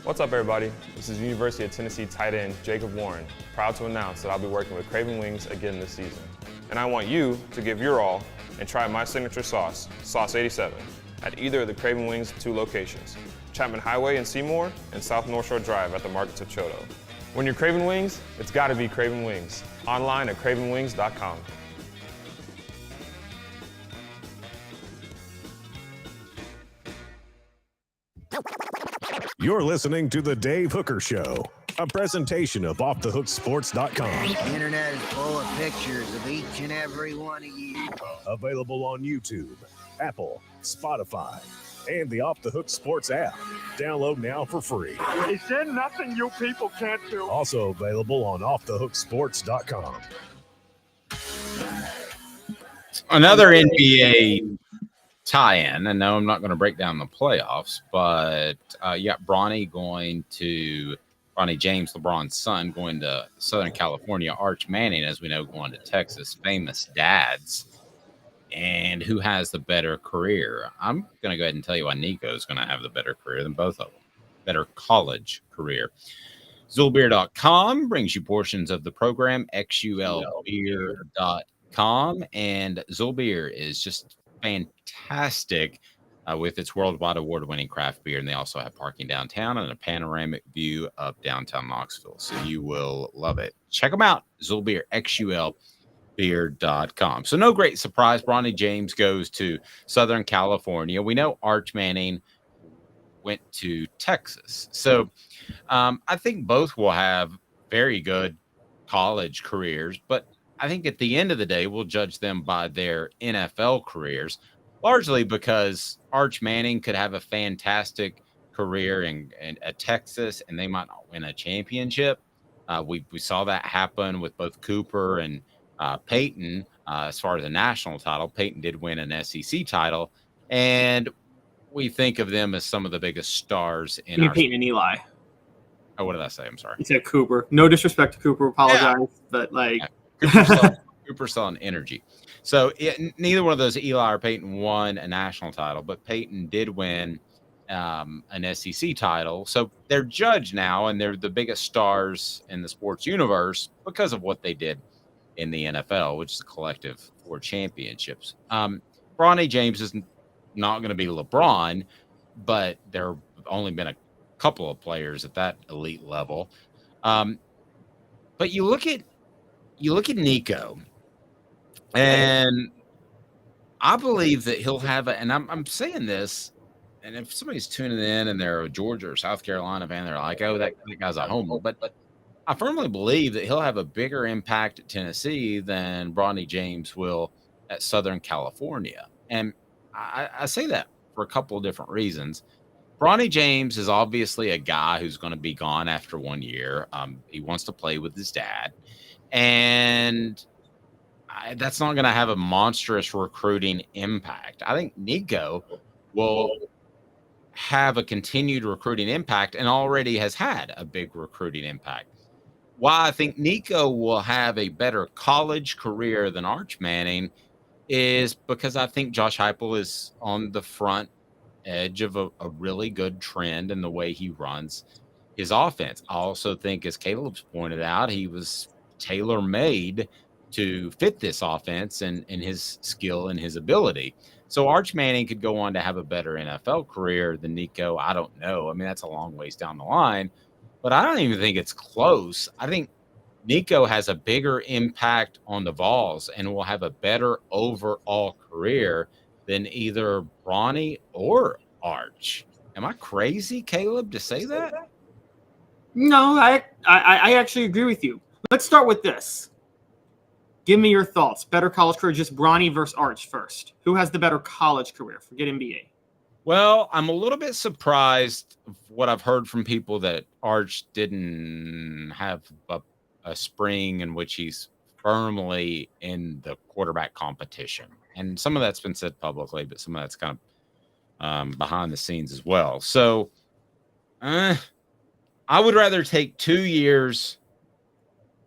What's up, everybody? This is University of Tennessee tight end Jacob Warren, proud to announce that I'll be working with Craven Wings again this season. And I want you to give your all and try my signature sauce, Sauce 87, at either of the Craven Wings 2 locations, Chapman Highway in Seymour and South North Shore Drive at the Markets of Choto. When you're craving wings, it's gotta be Craven Wings. Online at cravenwings.com. You're listening to The Dave Hooker Show, a presentation of offthehooksports.com. The internet is full of pictures of each and every one of you. Available on YouTube, Apple, Spotify, and the Off the Hook Sports app. Download now for free. Is there nothing you people can't do? Also available on offthehooksports.com. Another NBA tie-in, and no, I'm not going to break down the playoffs, but you got Bronny James, LeBron's son, going to Southern California. Arch Manning, as we know, going to Texas. Famous dads. And who has the better career? I'm going to go ahead and tell you why Nico is going to have the better career than both of them. Better college career. Zulbeer.com brings you portions of the program, xulbeer.com. And Zulbeer is just fantastic with its worldwide award-winning craft beer. And they also have parking downtown and a panoramic view of downtown Knoxville. So you will love it. Check them out. Zulbeer, xulbeer.com. So no great surprise. Bronny James goes to Southern California. We know Arch Manning went to Texas. So I think both will have very good college careers, but I think at the end of the day, we'll judge them by their NFL careers, largely because Arch Manning could have a fantastic career at Texas, and they might not win a championship. We saw that happen with both Cooper and Peyton. As far as a national title, Peyton did win an SEC title, and we think of them as some of the biggest stars in our Peyton and Eli. Oh, what did I say? I'm sorry. You said Cooper. No disrespect to Cooper. Apologize, but like Cooper's selling energy. So neither one of those, Eli or Peyton, won a national title, but Peyton did win an SEC title. So they're judged now, and they're the biggest stars in the sports universe because of what they did in the NFL, which is a collective 4 championships. Bronny James is not going to be LeBron, but there have only been a couple of players at that elite level. But you look at Nico, and I believe that he'll have and I'm saying this, and if somebody's tuning in and they're a Georgia or South Carolina fan, they're like, oh, that guy's a homer. But I firmly believe that he'll have a bigger impact at Tennessee than Bronny James will at Southern California. And I say that for a couple of different reasons. Bronny James is obviously a guy who's going to be gone after 1 year. He wants to play with his dad. And that's not going to have a monstrous recruiting impact. I think Nico will have a continued recruiting impact and already has had a big recruiting impact. Why I think Nico will have a better college career than Arch Manning is because I think Josh Heupel is on the front edge of a really good trend in the way he runs his offense. I also think, as Caleb's pointed out, he was tailor-made to fit this offense and his skill and his ability. So Arch Manning could go on to have a better NFL career than Nico. I don't know. I mean, that's a long ways down the line, but I don't even think it's close. I think Nico has a bigger impact on the Vols and will have a better overall career than either Bronny or Arch. Am I crazy, Caleb, to say that? No, I actually agree with you. Let's start with this. Give me your thoughts. Better college career, just Bronny versus Arch first. Who has the better college career? Forget NBA. Well, I'm a little bit surprised of what I've heard from people that Arch didn't have a spring in which he's firmly in the quarterback competition. And some of that's been said publicly, but some of that's kind of behind the scenes as well. So I would rather take 2 years.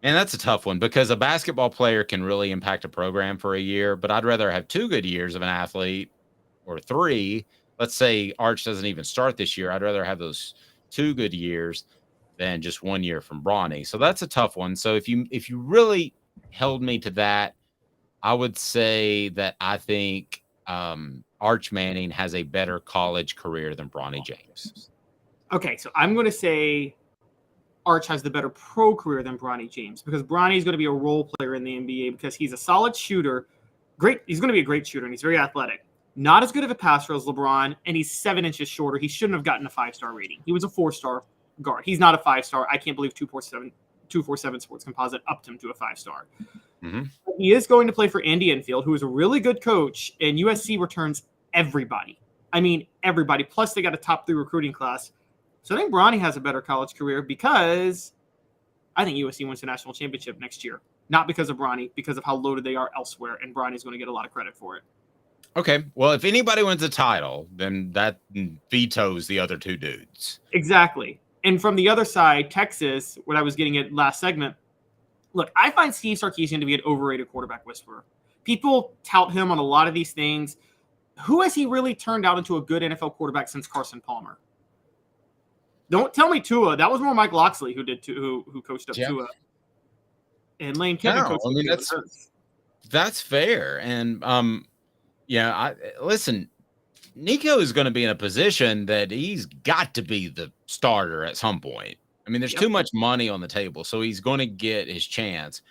And that's a tough one because a basketball player can really impact a program for a year, but I'd rather have 2 good years of an athlete or 3. Let's say Arch doesn't even start this year. I'd rather have those 2 good years than just 1 year from Bronny. So that's a tough one. So if you really held me to that, I would say that I think Arch Manning has a better college career than Bronny James. Okay, so I'm going to say Arch has the better pro career than Bronny James because Bronny is going to be a role player in the NBA because he's a solid shooter. Great, he's going to be a great shooter, and he's very athletic. Not as good of a passer as LeBron, and he's 7 inches shorter. He shouldn't have gotten a 5-star rating. He was a 4-star guard. He's not a 5-star. I can't believe 247 Sports Composite upped him to a 5-star. Mm-hmm. He is going to play for Andy Enfield, who is a really good coach, and USC returns everybody. I mean, everybody. Plus, they got a top 3 recruiting class. So I think Bronny has a better college career because I think USC wins the national championship next year. Not because of Bronny, because of how loaded they are elsewhere, and Bronny's going to get a lot of credit for it. Okay, well, if anybody wins a title, then that vetoes the other 2 dudes. Exactly. And from the other side, Texas, what I was getting at last segment, look, I find Steve Sarkisian to be an overrated quarterback whisperer. People tout him on a lot of these things. Who has he really turned out into a good NFL quarterback since Carson Palmer? Don't tell me Tua. That was more Mike Loxley who coached up Tua. And Lane Kiffin coached up Tua. That's fair. And listen, Nico is going to be in a position that he's got to be the starter at some point. I mean, there's too much money on the table, so he's going to get his chance.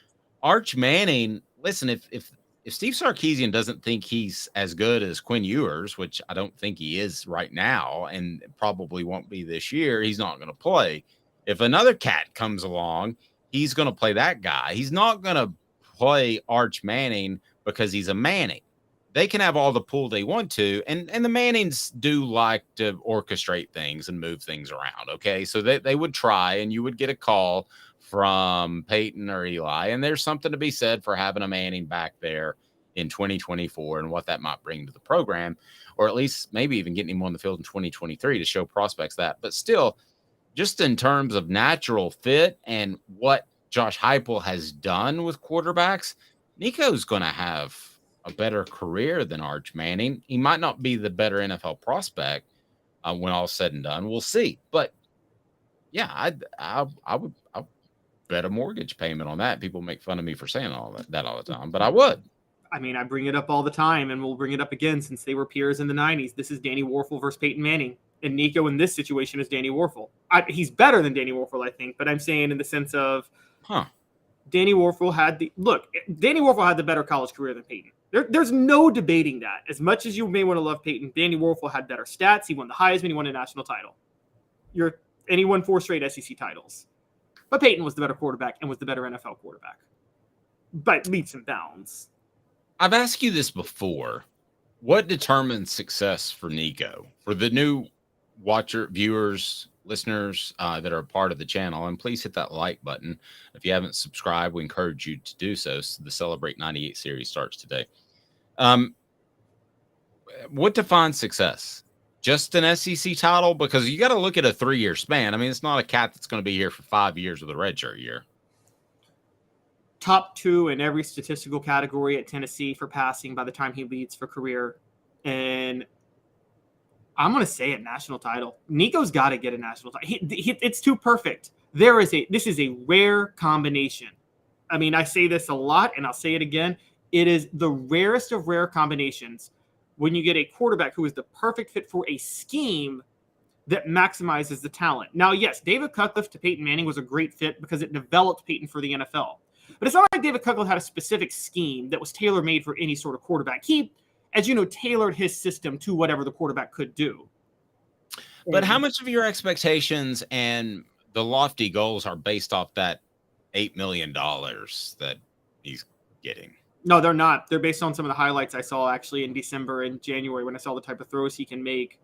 Arch Manning, listen, if Steve Sarkisian doesn't think he's as good as Quinn Ewers, which I don't think he is right now and probably won't be this year, he's not going to play. If another cat comes along, he's going to play that guy. He's not going to play Arch Manning because he's a Manning. They can have all the pull they want to, and the Mannings do like to orchestrate things and move things around, okay? So they would try, and you would get a call from Peyton or Eli, and there's something to be said for having a Manning back there in 2024 and what that might bring to the program, or at least maybe even getting him on the field in 2023 to show prospects that. But still, just in terms of natural fit and what Josh Heupel has done with quarterbacks, Nico's going to have a better career than Arch Manning. He might not be the better NFL prospect when all's said and done. We'll see. But yeah, I would bet a mortgage payment on that. People make fun of me for saying all that all the time, but I would. I mean, I bring it up all the time, and we'll bring it up again since they were peers in the 90s. This is Danny Warfel versus Peyton Manning, and Nico in this situation is Danny Warfel. He's better than Danny Warfel, I think, but I'm saying in the sense of Danny Warfel had Danny Warfel had the better college career than Peyton. There's no debating that. As much as you may want to love Peyton, Danny Warfel had better stats. He won the Heisman. He won a national title. And he won 4 straight SEC titles. But Peyton was the better quarterback and was the better NFL quarterback. By leaps and bounds. I've asked you this before. What determines success for Nico? For the new viewers, listeners that are a part of the channel, and please hit that like button. If you haven't subscribed, we encourage you to do so. So the Celebrate 98 series starts today. What defines success? Just an SEC title? Because you got to look at a 3-year span. I mean, it's not a cat that's going to be here for 5 years with a redshirt year. Top 2 in every statistical category at Tennessee for passing by the time he leads for career. And I'm going to say a national title. Nico's got to get a national title. It's too perfect. This is a rare combination. I mean, I say this a lot, and I'll say it again. It is the rarest of rare combinations when you get a quarterback who is the perfect fit for a scheme, that maximizes the talent. Now, yes, David Cutcliffe to Peyton Manning was a great fit because it developed Peyton for the NFL. But it's not like David Cutcliffe had a specific scheme that was tailor-made for any sort of quarterback. He, as you know, tailored his system to whatever the quarterback could do. But how much of your expectations and the lofty goals are based off that $8 million that he's getting? No, they're not. They're based on some of the highlights I saw actually in December and January when I saw the type of throws he can make.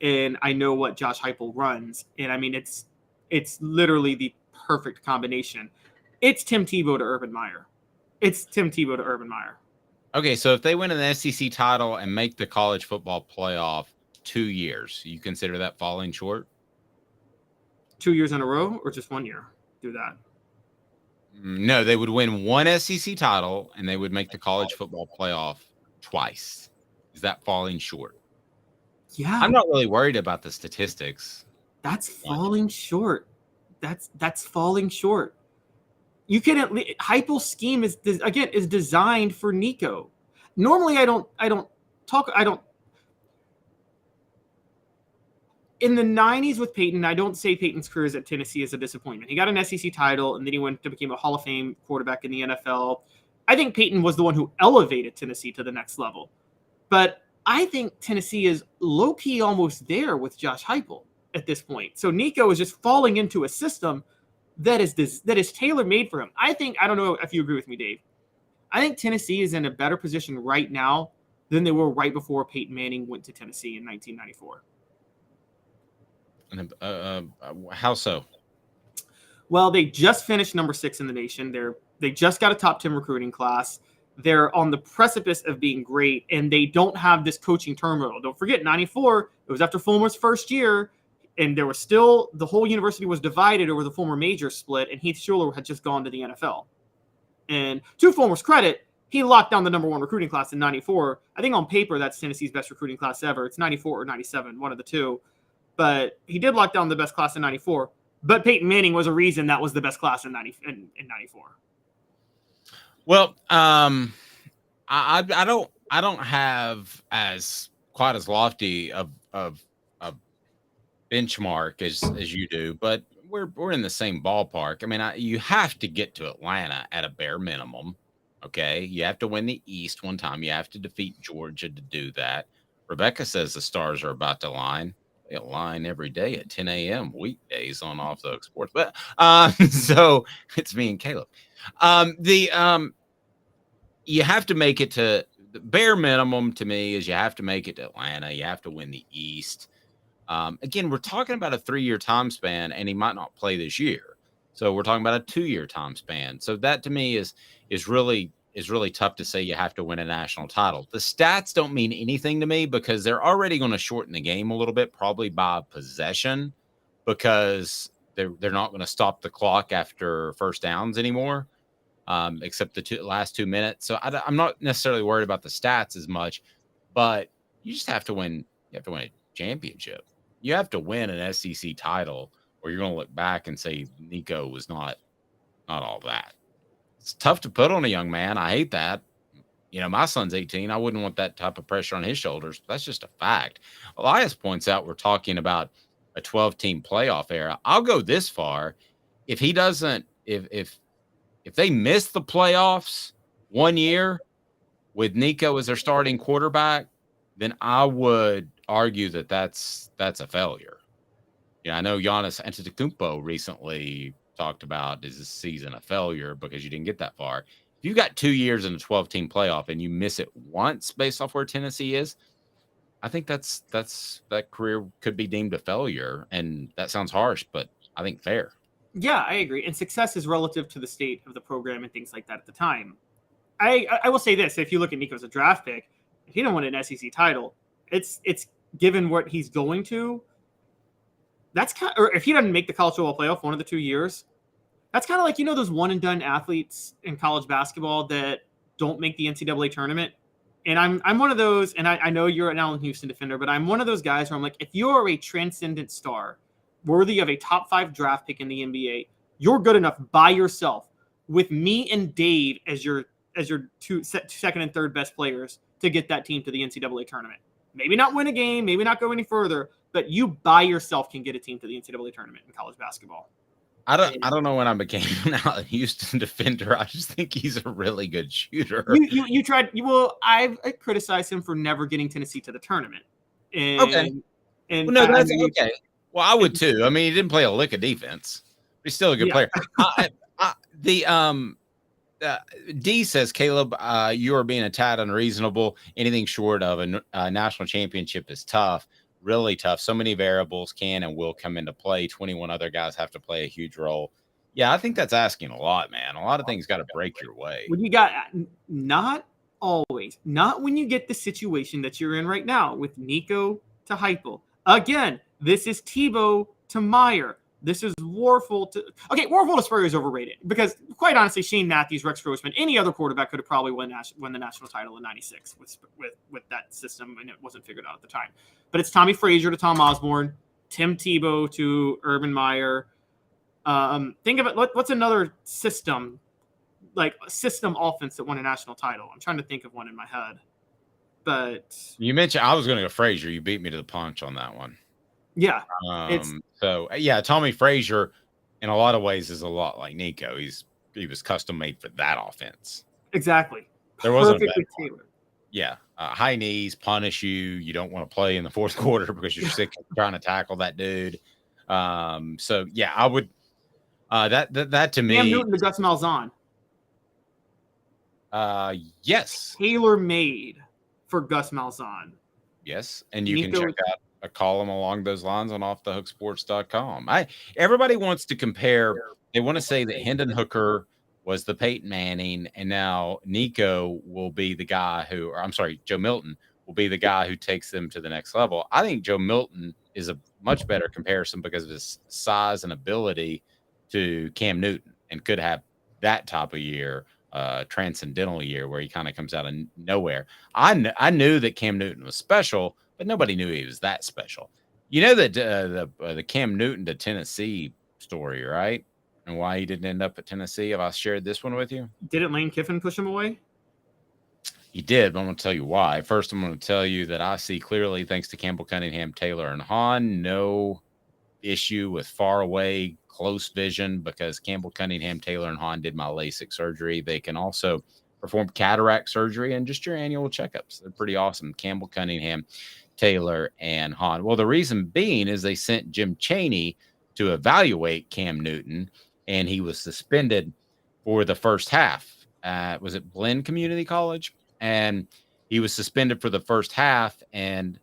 And I know what Josh Heupel runs. And I mean, it's literally the perfect combination. It's Tim Tebow to Urban Meyer. It's Tim Tebow to Urban Meyer. Okay, so if they win an SEC title and make the college football playoff 2 years, you consider that falling short? 2 years in a row or just 1 year? Do that. No, they would win one SEC title and they would make the college football playoff twice. Is that falling short? Yeah. I'm not really worried about the statistics. That's falling short. That's falling short. You can at least, Heupel's scheme is designed for Nico. Normally I don't in the 90s with Peyton, I don't say Peyton's career at Tennessee is a disappointment. He got an SEC title, and then he went to become a Hall of Fame quarterback in the NFL. I think Peyton was the one who elevated Tennessee to the next level. But I think Tennessee is low-key almost there with Josh Heupel at this point. So Nico is just falling into a system that is tailor-made for him. I don't know if you agree with me, Dave. I think Tennessee is in a better position right now than they were right before Peyton Manning went to Tennessee in 1994. How so? Well, they just finished number 6 in the nation. They just got a top 10 recruiting class. They're on the precipice of being great, and they don't have this coaching turmoil. Don't forget, 94, it was after Fulmer's first year, and there was still, the whole university was divided over the Fulmer major split, and Heath Schuler had just gone to the NFL. And to Fulmer's credit, he locked down the number 1 recruiting class in 94. I think on paper, that's Tennessee's best recruiting class ever. It's 94 or 97, one of the two. But he did lock down the best class in 94. But Peyton Manning was a reason that was the best class in 94. Well, I don't have quite as lofty of benchmark as you do, but we're in the same ballpark. I mean, you have to get to Atlanta at a bare minimum. Okay, you have to win the East one time. You have to defeat Georgia to do that. Rebecca says the stars are about to align. They align every day at 10 a.m. weekdays on Off the Hook Sports. But so it's me and Caleb. You have to make it to the bare minimum to me is you have to make it to Atlanta. You have to win the East. Again, we're talking about a 3-year time span, and he might not play this year. So we're talking about a 2-year time span. So that to me is really tough to say you have to win a national title. The stats don't mean anything to me because they're already going to shorten the game a little bit, probably by possession, because they're not going to stop the clock after first downs anymore, except the last 2 minutes. So I'm not necessarily worried about the stats as much, but you just have to win. You have to win a championship. You have to win an SEC title, or you're going to look back and say Nico was not all that. It's tough to put on a young man. I hate that. You know, my son's 18. I wouldn't want that type of pressure on his shoulders. But that's just a fact. Elias points out we're talking about a 12-team playoff era. I'll go this far. If he doesn't, if they miss the playoffs 1 year with Nico as their starting quarterback, then I would argue that that's a failure. I know Giannis Antetokounmpo recently talked about is this season a failure because you didn't get that far. If you've got 2 years in a 12-team playoff and you miss it once based off where Tennessee is, I think that career could be deemed a failure. And that sounds harsh, but I think fair. Yeah, I agree. And success is relative to the state of the program and things like that at the time. I will say this. If you look at Nico as a draft pick, if he don't win an SEC title, it's given what he's going to, that's kind of, or if he doesn't make the college football playoff 1 of the 2 years, that's kind of like, those one and done athletes in college basketball that don't make the NCAA tournament. And I'm one of those, and I know you're an Allen Houston defender, but I'm one of those guys where I'm like, if you're a transcendent star worthy of a top 5 draft pick in the NBA, you're good enough by yourself with me and Dave as your second and third best players to get that team to the NCAA tournament. Maybe not win a game, maybe not go any further, but you by yourself can get a team to the NCAA tournament in college basketball. I don't know when I became a Houston defender. I just think he's a really good shooter. You tried. I criticized him for never getting Tennessee to the tournament. And, okay. And well, no, that's okay. Well, I would too. I mean, he didn't play a lick of defense. But he's still a good player. D says, Caleb, you are being a tad unreasonable. Anything short of a national championship is tough. Really tough. So many variables can and will come into play. 21 other guys have to play a huge role. Yeah, I think that's asking a lot, man. A lot of things got to break your way. When you got not always, not when you get the situation that you're in right now with Nico to Heupel. Again, this is Tebow to Meyer. This is Warfel to Warfel to Spurrier is overrated because, quite honestly, Shane Matthews, Rex Grossman, any other quarterback could have probably won the national title in '96 with that system, and it wasn't figured out at the time. But it's Tommy Frazier to Tom Osborne, Tim Tebow to Urban Meyer. Think of it. What's another system, like a system offense that won a national title? I'm trying to think of one in my head. But you mentioned I was going to go Frazier. You beat me to the punch on that one. Yeah. So yeah, Tommy Frazier in a lot of ways is a lot like Nico. He was custom made for that offense. Exactly. There wasn't a bad one. Yeah. High knees, punish you. You don't want to play in the fourth quarter because you're sick of trying to tackle that dude. So yeah, I would that to me. Cam Newton to Gus Malzahn. Yes. Tailor made for Gus Malzahn. Yes. And you can check out a column along those lines on offthehooksports.com. Everybody wants to compare. They want to say that Hendon Hooker was the Peyton Manning, and now Nico will be the guy Joe Milton will be the guy who takes them to the next level. I think Joe Milton is a much better comparison because of his size and ability to Cam Newton, and could have that type of year, transcendental year where he kind of comes out of nowhere. I knew that Cam Newton was special, but nobody knew he was that special. You know that the Cam Newton to Tennessee story, right? And why he didn't end up at Tennessee. Have I shared this one with you? Didn't Lane Kiffin push him away? He did, but I'm going to tell you why. First, I'm going to tell you that I see clearly, thanks to Campbell, Cunningham, Taylor, and Hahn, no issue with far away, close vision because Campbell, Cunningham, Taylor, and Hahn did my LASIK surgery. They can also perform cataract surgery and just your annual checkups. They're pretty awesome. Campbell, Cunningham, Taylor, and Hahn. Well, the reason being is they sent Jim Chaney to evaluate Cam Newton, and he was suspended for the first half. Was it Blinn Community College? And he was suspended for the first half, and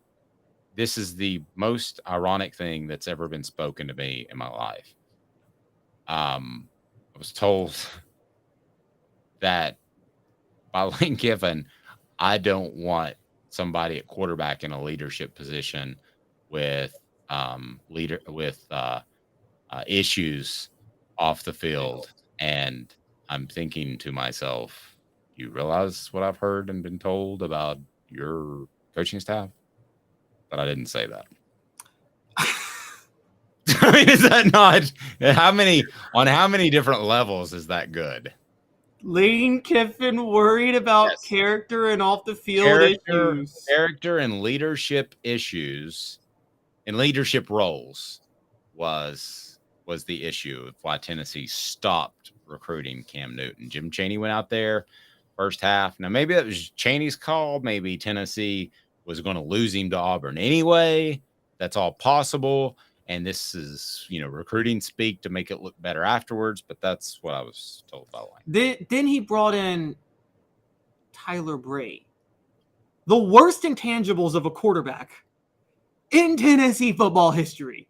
this is the most ironic thing that's ever been spoken to me in my life. I was told that by Lane Kiffin, I don't want somebody at quarterback in a leadership position with issues off the field. And I'm thinking to myself, you realize what I've heard and been told about your coaching staff? But I didn't say that. I mean, is that not how many different levels is that good? Lane Kiffin worried about character and off the field issues. Character and leadership issues and leadership roles was the issue of why Tennessee stopped recruiting Cam Newton. Jim Chaney went out there first half. Now, maybe that was Chaney's call. Maybe Tennessee was going to lose him to Auburn anyway. That's all possible. And this is, recruiting speak to make it look better afterwards. But that's what I was told by Lane. Then he brought in Tyler Bray, the worst intangibles of a quarterback in Tennessee football history,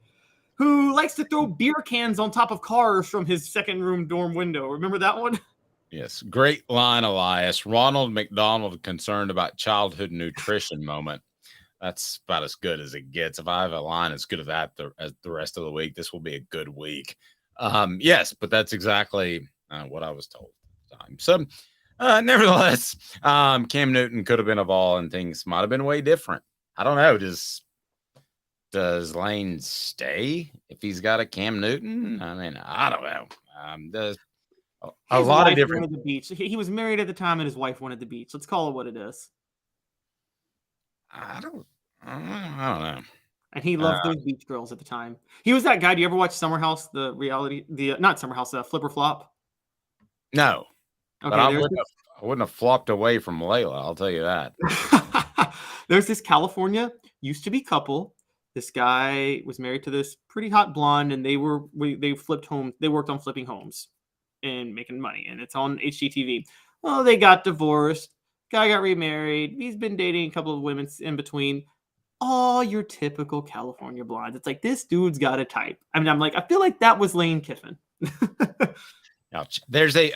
who likes to throw beer cans on top of cars from his second room dorm window. Remember that one? Yes. Great line, Elias. Ronald McDonald concerned about childhood nutrition moment. That's about as good as it gets. If I have a line as good as that as the rest of the week, this will be a good week. Yes, but that's exactly what I was told. So, nevertheless, Cam Newton could have been a ball and things might have been way different. I don't know. Does Lane stay if he's got a Cam Newton? I mean, I don't know. A lot of different. The beach. He was married at the time, and his wife wanted the beach. Let's call it what it is. I don't know. And he loved those beach girls at the time. He was that guy. Do you ever watch Summer House, not Summer House, Flip or Flop? No. Okay, But I wouldn't have flopped away from Layla, I'll tell you that. There's this California used to be couple. This guy was married to this pretty hot blonde, and they flipped homes. They worked on flipping homes and making money, and it's on HGTV. Well, they got divorced. Guy got remarried. He's been dating a couple of women in between. All your typical California blondes. It's like, this dude's got a type. I mean, I'm like, I feel like that was Lane Kiffin. Ouch. There's a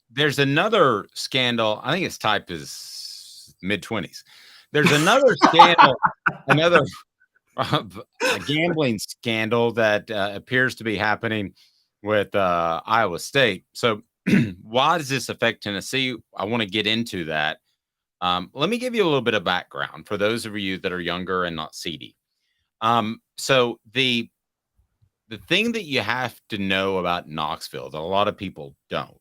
there's another scandal. I think his type is mid-20s. There's another scandal, a gambling scandal that appears to be happening with Iowa State. So why does this affect Tennessee? I want to get into that. Let me give you a little bit of background for those of you that are younger and not seedy. So the thing that you have to know about Knoxville that a lot of people don't,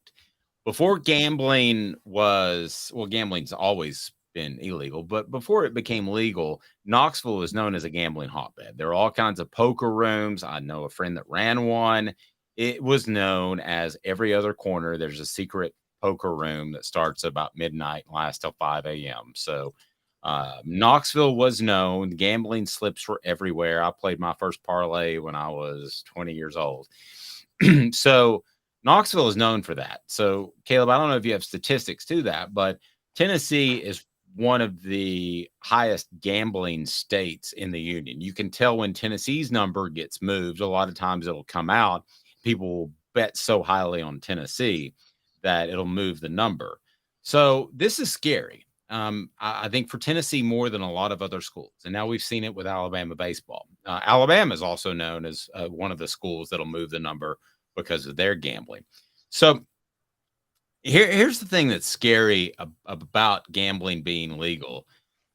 before gambling gambling's always been illegal, but before it became legal, Knoxville was known as a gambling hotbed. There were all kinds of poker rooms. I know a friend that ran one. It was known as every other corner. There's a secret poker room that starts about midnight and lasts till 5 a.m. So Knoxville was known. Gambling slips were everywhere. I played my first parlay when I was 20 years old. So Knoxville is known for that. So Caleb, I don't know if you have statistics to that, but Tennessee is one of the highest gambling states in the union. You can tell when Tennessee's number gets moved. A lot of times it'll come out. People will bet so highly on Tennessee that it'll move the number. So this is scary. I think for Tennessee more than a lot of other schools. And now we've seen it with Alabama baseball. Alabama is also known as one of the schools that'll move the number because of their gambling. So here's the thing that's scary about gambling being legal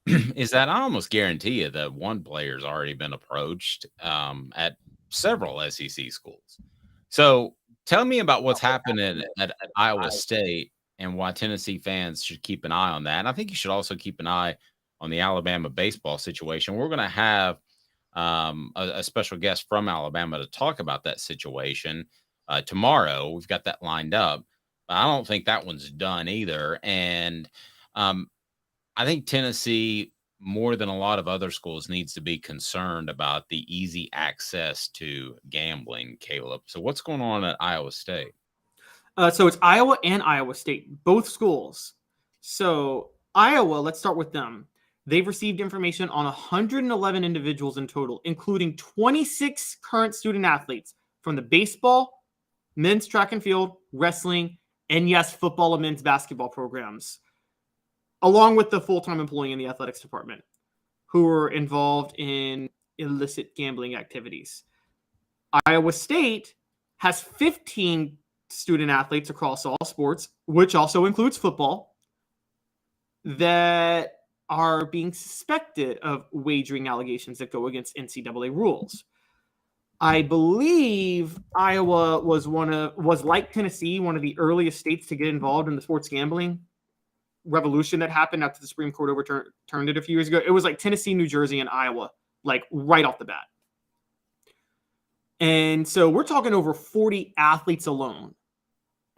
is that I almost guarantee you that one player's already been approached at several SEC schools. So tell me about what's happening at Iowa State and why Tennessee fans should keep an eye on that. And I think you should also keep an eye on the Alabama baseball situation. We're going to have a special guest from Alabama to talk about that situation tomorrow. We've got that lined up. But I don't think that one's done either. And I think Tennessee, more than a lot of other schools, needs to be concerned about the easy access to gambling, Caleb. So what's going on at Iowa State? So it's Iowa and Iowa State, both schools. So Iowa, let's start with them. They've received information on 111 individuals in total, including 26 current student athletes from the baseball, men's track and field, wrestling, and yes, football and men's basketball programs, along with the full-time employee in the athletics department who were involved in illicit gambling activities. Iowa State has 15 student athletes across all sports, which also includes football, that are being suspected of wagering allegations that go against NCAA rules. I believe Iowa was like Tennessee, one of the earliest states to get involved in the sports gambling revolution that happened after the Supreme Court overturned it a few years ago. It was like Tennessee, New Jersey, and Iowa, like right off the bat. And so we're talking over 40 athletes alone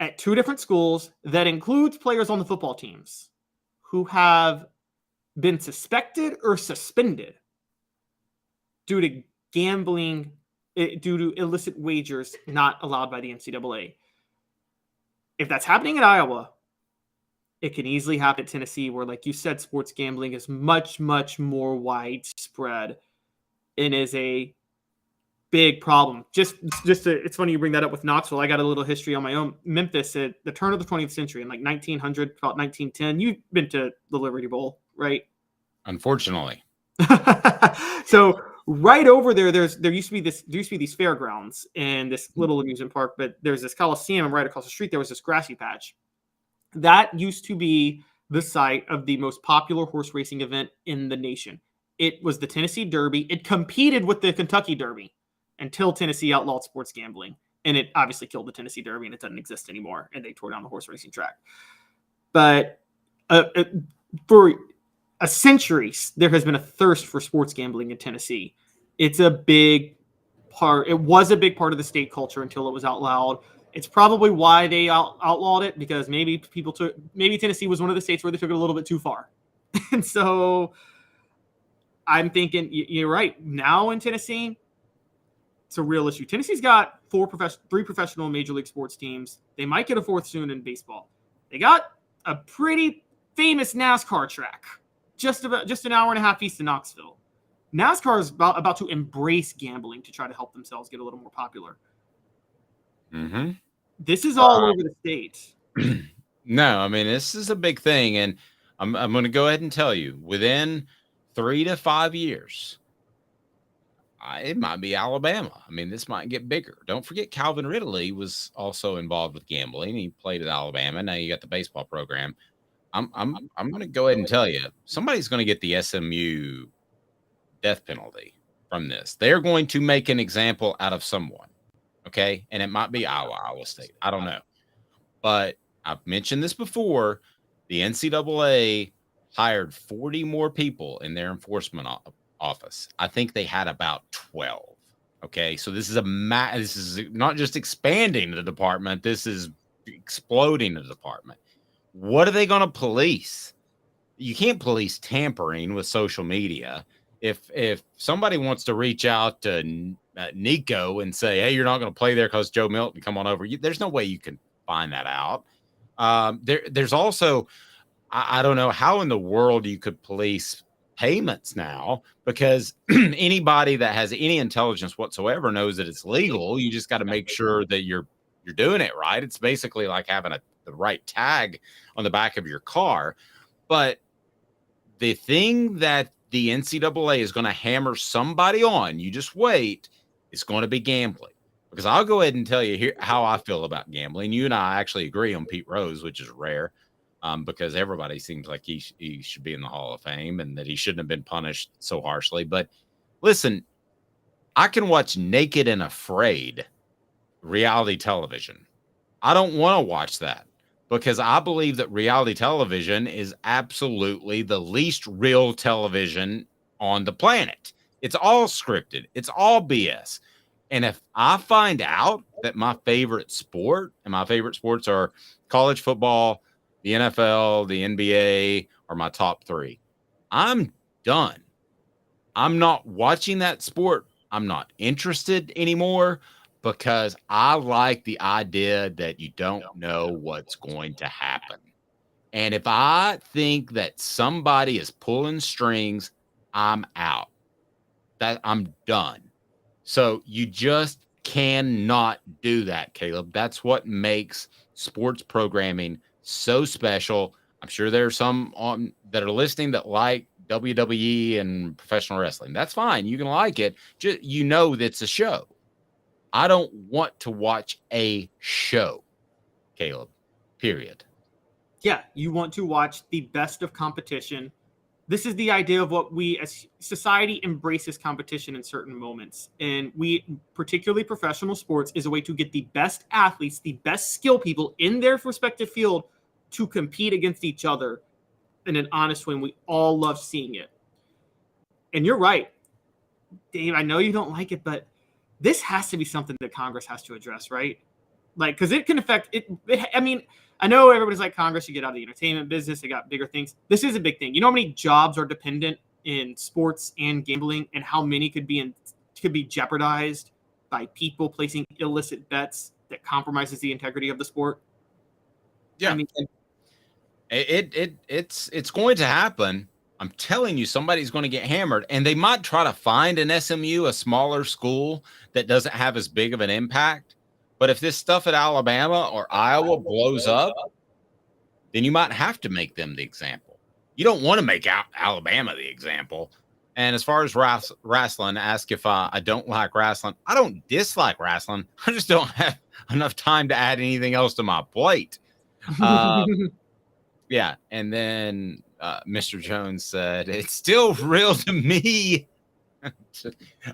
at two different schools. That includes players on the football teams who have been suspected or suspended due to gambling, due to illicit wagers not allowed by the NCAA. If that's happening in Iowa, it can easily happen at Tennessee, where, like you said, sports gambling is much, much more widespread and is a big problem. It's funny you bring that up with Knoxville. I got a little history on my own. Memphis at the turn of the 20th century, in like 1900, about 1910. You've been to the Liberty Bowl, right? Unfortunately. So right over there, there used to be these fairgrounds and this little amusement park, but there's this Coliseum, and right across the street there was this grassy patch. That used to be the site of the most popular horse racing event in the nation. It was the Tennessee Derby. It competed with the Kentucky Derby until Tennessee outlawed sports gambling. And it obviously killed the Tennessee Derby, and it doesn't exist anymore. And they tore down the horse racing track. But for a century, there has been a thirst for sports gambling in Tennessee. It's a big part. It was a big part of the state culture until it was outlawed. It's probably why they outlawed it, because maybe Tennessee was one of the states where they took it a little bit too far. And so I'm thinking you're right. Now in Tennessee, it's a real issue. Tennessee's got three professional major league sports teams. They might get a fourth soon in baseball. They got a pretty famous NASCAR track just an hour and a half east of Knoxville. NASCAR is about to embrace gambling to try to help themselves get a little more popular. Mm-hmm. This is all over the state. No, I mean, this is a big thing. And I'm going to go ahead and tell you, within 3 to 5 years, it might be Alabama. I mean, this might get bigger. Don't forget Calvin Ridley was also involved with gambling. He played at Alabama. Now you got the baseball program. I'm going to go ahead and tell you, somebody's going to get the SMU death penalty from this. They're going to make an example out of someone. Okay. And it might be Iowa State. I don't know. But I've mentioned this before. The NCAA hired 40 more people in their enforcement office. I think they had about 12. Okay. So this is this is not just expanding the department. This is exploding the department. What are they going to police? You can't police tampering with social media. If somebody wants to reach out to Nico and say, hey, you're not going to play there because Joe Milton, come on over, there's no way you can find that out. There's also, I don't know how in the world you could police payments now, because anybody that has any intelligence whatsoever knows that it's legal. You just got to make sure that you're doing it right. It's basically like having the right tag on the back of your car. But the thing that the NCAA is going to hammer somebody on, you just wait, it's going to be gambling. Because I'll go ahead and tell you here how I feel about gambling. You and I actually agree on Pete Rose, which is rare, because everybody seems like he should be in the Hall of Fame and that he shouldn't have been punished so harshly. But listen, I can watch Naked and Afraid reality television. I don't want to watch that, because I believe that reality television is absolutely the least real television on the planet. It's all scripted. It's all BS. And if I find out that my favorite sport, and my favorite sports are college football, the NFL, the NBA, are my top 3, I'm done. I'm not watching that sport. I'm not interested anymore, because I like the idea that you don't know what's going to happen. And if I think that somebody is pulling strings, I'm out. I'm done. So you just cannot do that, Caleb. That's what makes sports programming so special. I'm sure there are some that are listening that like WWE and professional wrestling. That's fine. You can like it. Just, that's a show. I don't want to watch a show, Caleb, period. Yeah, you want to watch the best of competition. This is the idea of what we as society embraces competition in certain moments. And we, particularly professional sports, is a way to get the best athletes, the best skill people in their respective field to compete against each other in an honest way. And we all love seeing it. And you're right, Dave, I know you don't like it, but this has to be something that Congress has to address, right? Like, because it can affect it. I mean, I know everybody's like, Congress, you get out of the entertainment business. They got bigger things. This is a big thing. You know how many jobs are dependent in sports and gambling, and how many could be jeopardized by people placing illicit bets that compromises the integrity of the sport? Yeah, I mean, it's going to happen. I'm telling you, somebody's going to get hammered, and they might try to find an SMU, a smaller school that doesn't have as big of an impact. But if this stuff at Alabama or Iowa blows up, then you might have to make them the example. You don't want to make Alabama the example. And as far as wrestling, ask if I don't like wrestling. I don't dislike wrestling. I just don't have enough time to add anything else to my plate. Yeah. And then Mr. Jones said, it's still real to me.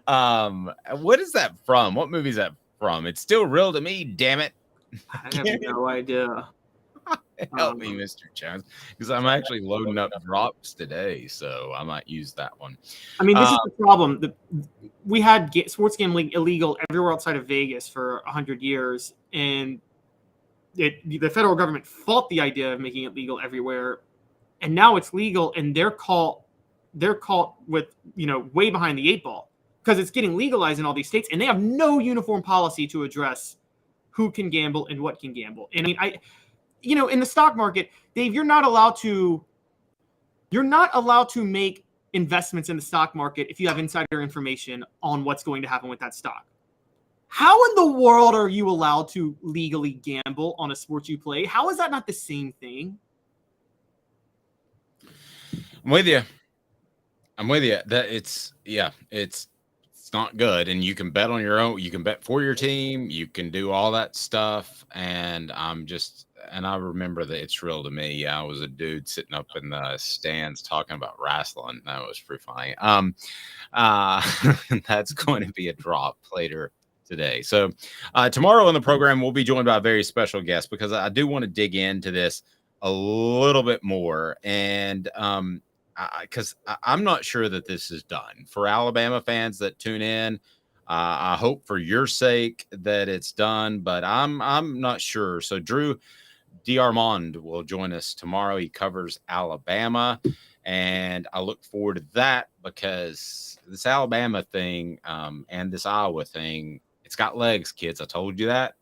What is that from? What movie is that from? It's still real to me, damn it. I have no idea. Help me, Mr. Jones, because I'm actually loading up drops today, so I might use that one. I mean, this is the problem. We had sports gambling illegal everywhere outside of Vegas for 100 years, and the federal government fought the idea of making it legal everywhere, and now it's legal, and they're caught with way behind the 8 ball because it's getting legalized in all these states, and they have no uniform policy to address who can gamble and what can gamble. And I mean, in the stock market, Dave, you're not allowed to make investments in the stock market if you have insider information on what's going to happen with that stock. How in the world are you allowed to legally gamble on a sport you play? How is that not the same thing? I'm with you. That it's not good. And you can bet on your own. You can bet for your team. You can do all that stuff. And I remember that it's real to me. I was a dude sitting up in the stands talking about wrestling. That was pretty funny. That's going to be a drop later today. So tomorrow on the program, we'll be joined by a very special guest because I do want to dig into this a little bit more. And because I'm not sure that this is done. For Alabama fans that tune in, I hope for your sake that it's done, but I'm not sure. So Drew DeArmond will join us tomorrow. He covers Alabama, and I look forward to that because this Alabama thing and this Iowa thing, it's got legs, kids. I told you that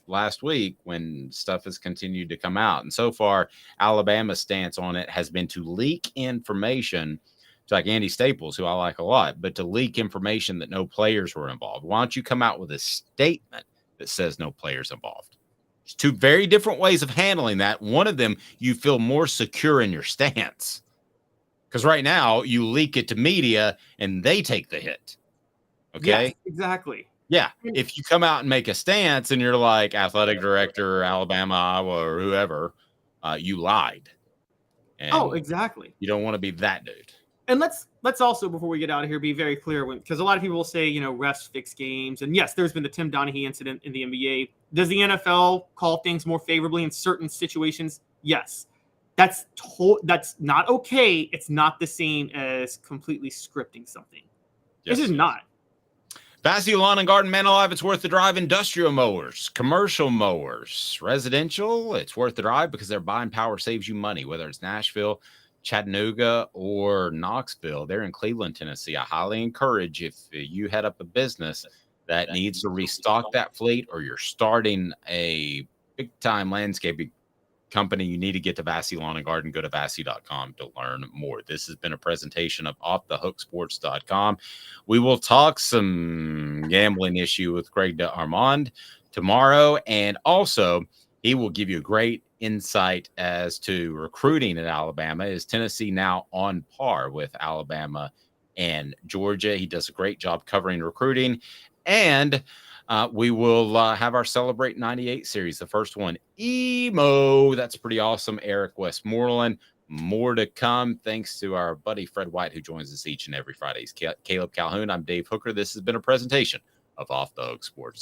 last week when stuff has continued to come out. And so far, Alabama's stance on it has been to leak information to like Andy Staples, who I like a lot, but to leak information that no players were involved. Why don't you come out with a statement that says no players involved? There's two very different ways of handling that. One of them, you feel more secure in your stance. Because right now, you leak it to media and they take the hit. Okay? Yes, exactly. Yeah, if you come out and make a stance and you're like athletic director, Alabama, Iowa, or whoever, you lied. And exactly. You don't want to be that dude. And let's also, before we get out of here, be very clear because a lot of people will say, refs fix games. And yes, there's been the Tim Donaghy incident in the NBA. Does the NFL call things more favorably in certain situations? Yes. That's not okay. It's not the same as completely scripting something. Yes, this is not. Vassy Lawn and Garden, man alive, it's worth the drive. Industrial mowers, commercial mowers, residential, it's worth the drive because their buying power saves you money, whether it's Nashville, Chattanooga, or Knoxville. They're in Cleveland, Tennessee. I highly encourage if you head up a business that needs to restock that fleet or you're starting a big-time landscaping company, you need to get to Vassy Lawn and Garden. Go to Vassy.com to learn more. This has been a presentation of offthehooksports.com. We will talk some gambling issue with Greg DeArmond tomorrow, and also he will give you a great insight as to recruiting at Alabama. Is Tennessee now on par with Alabama and Georgia? He does a great job covering recruiting, and we will have our Celebrate 98 series, the first one, Emo. That's pretty awesome. Eric Westmoreland. More to come thanks to our buddy Fred White, who joins us each and every Friday. He's Caleb Calhoun. I'm Dave Hooker. This has been a presentation of Off the Hook Sports.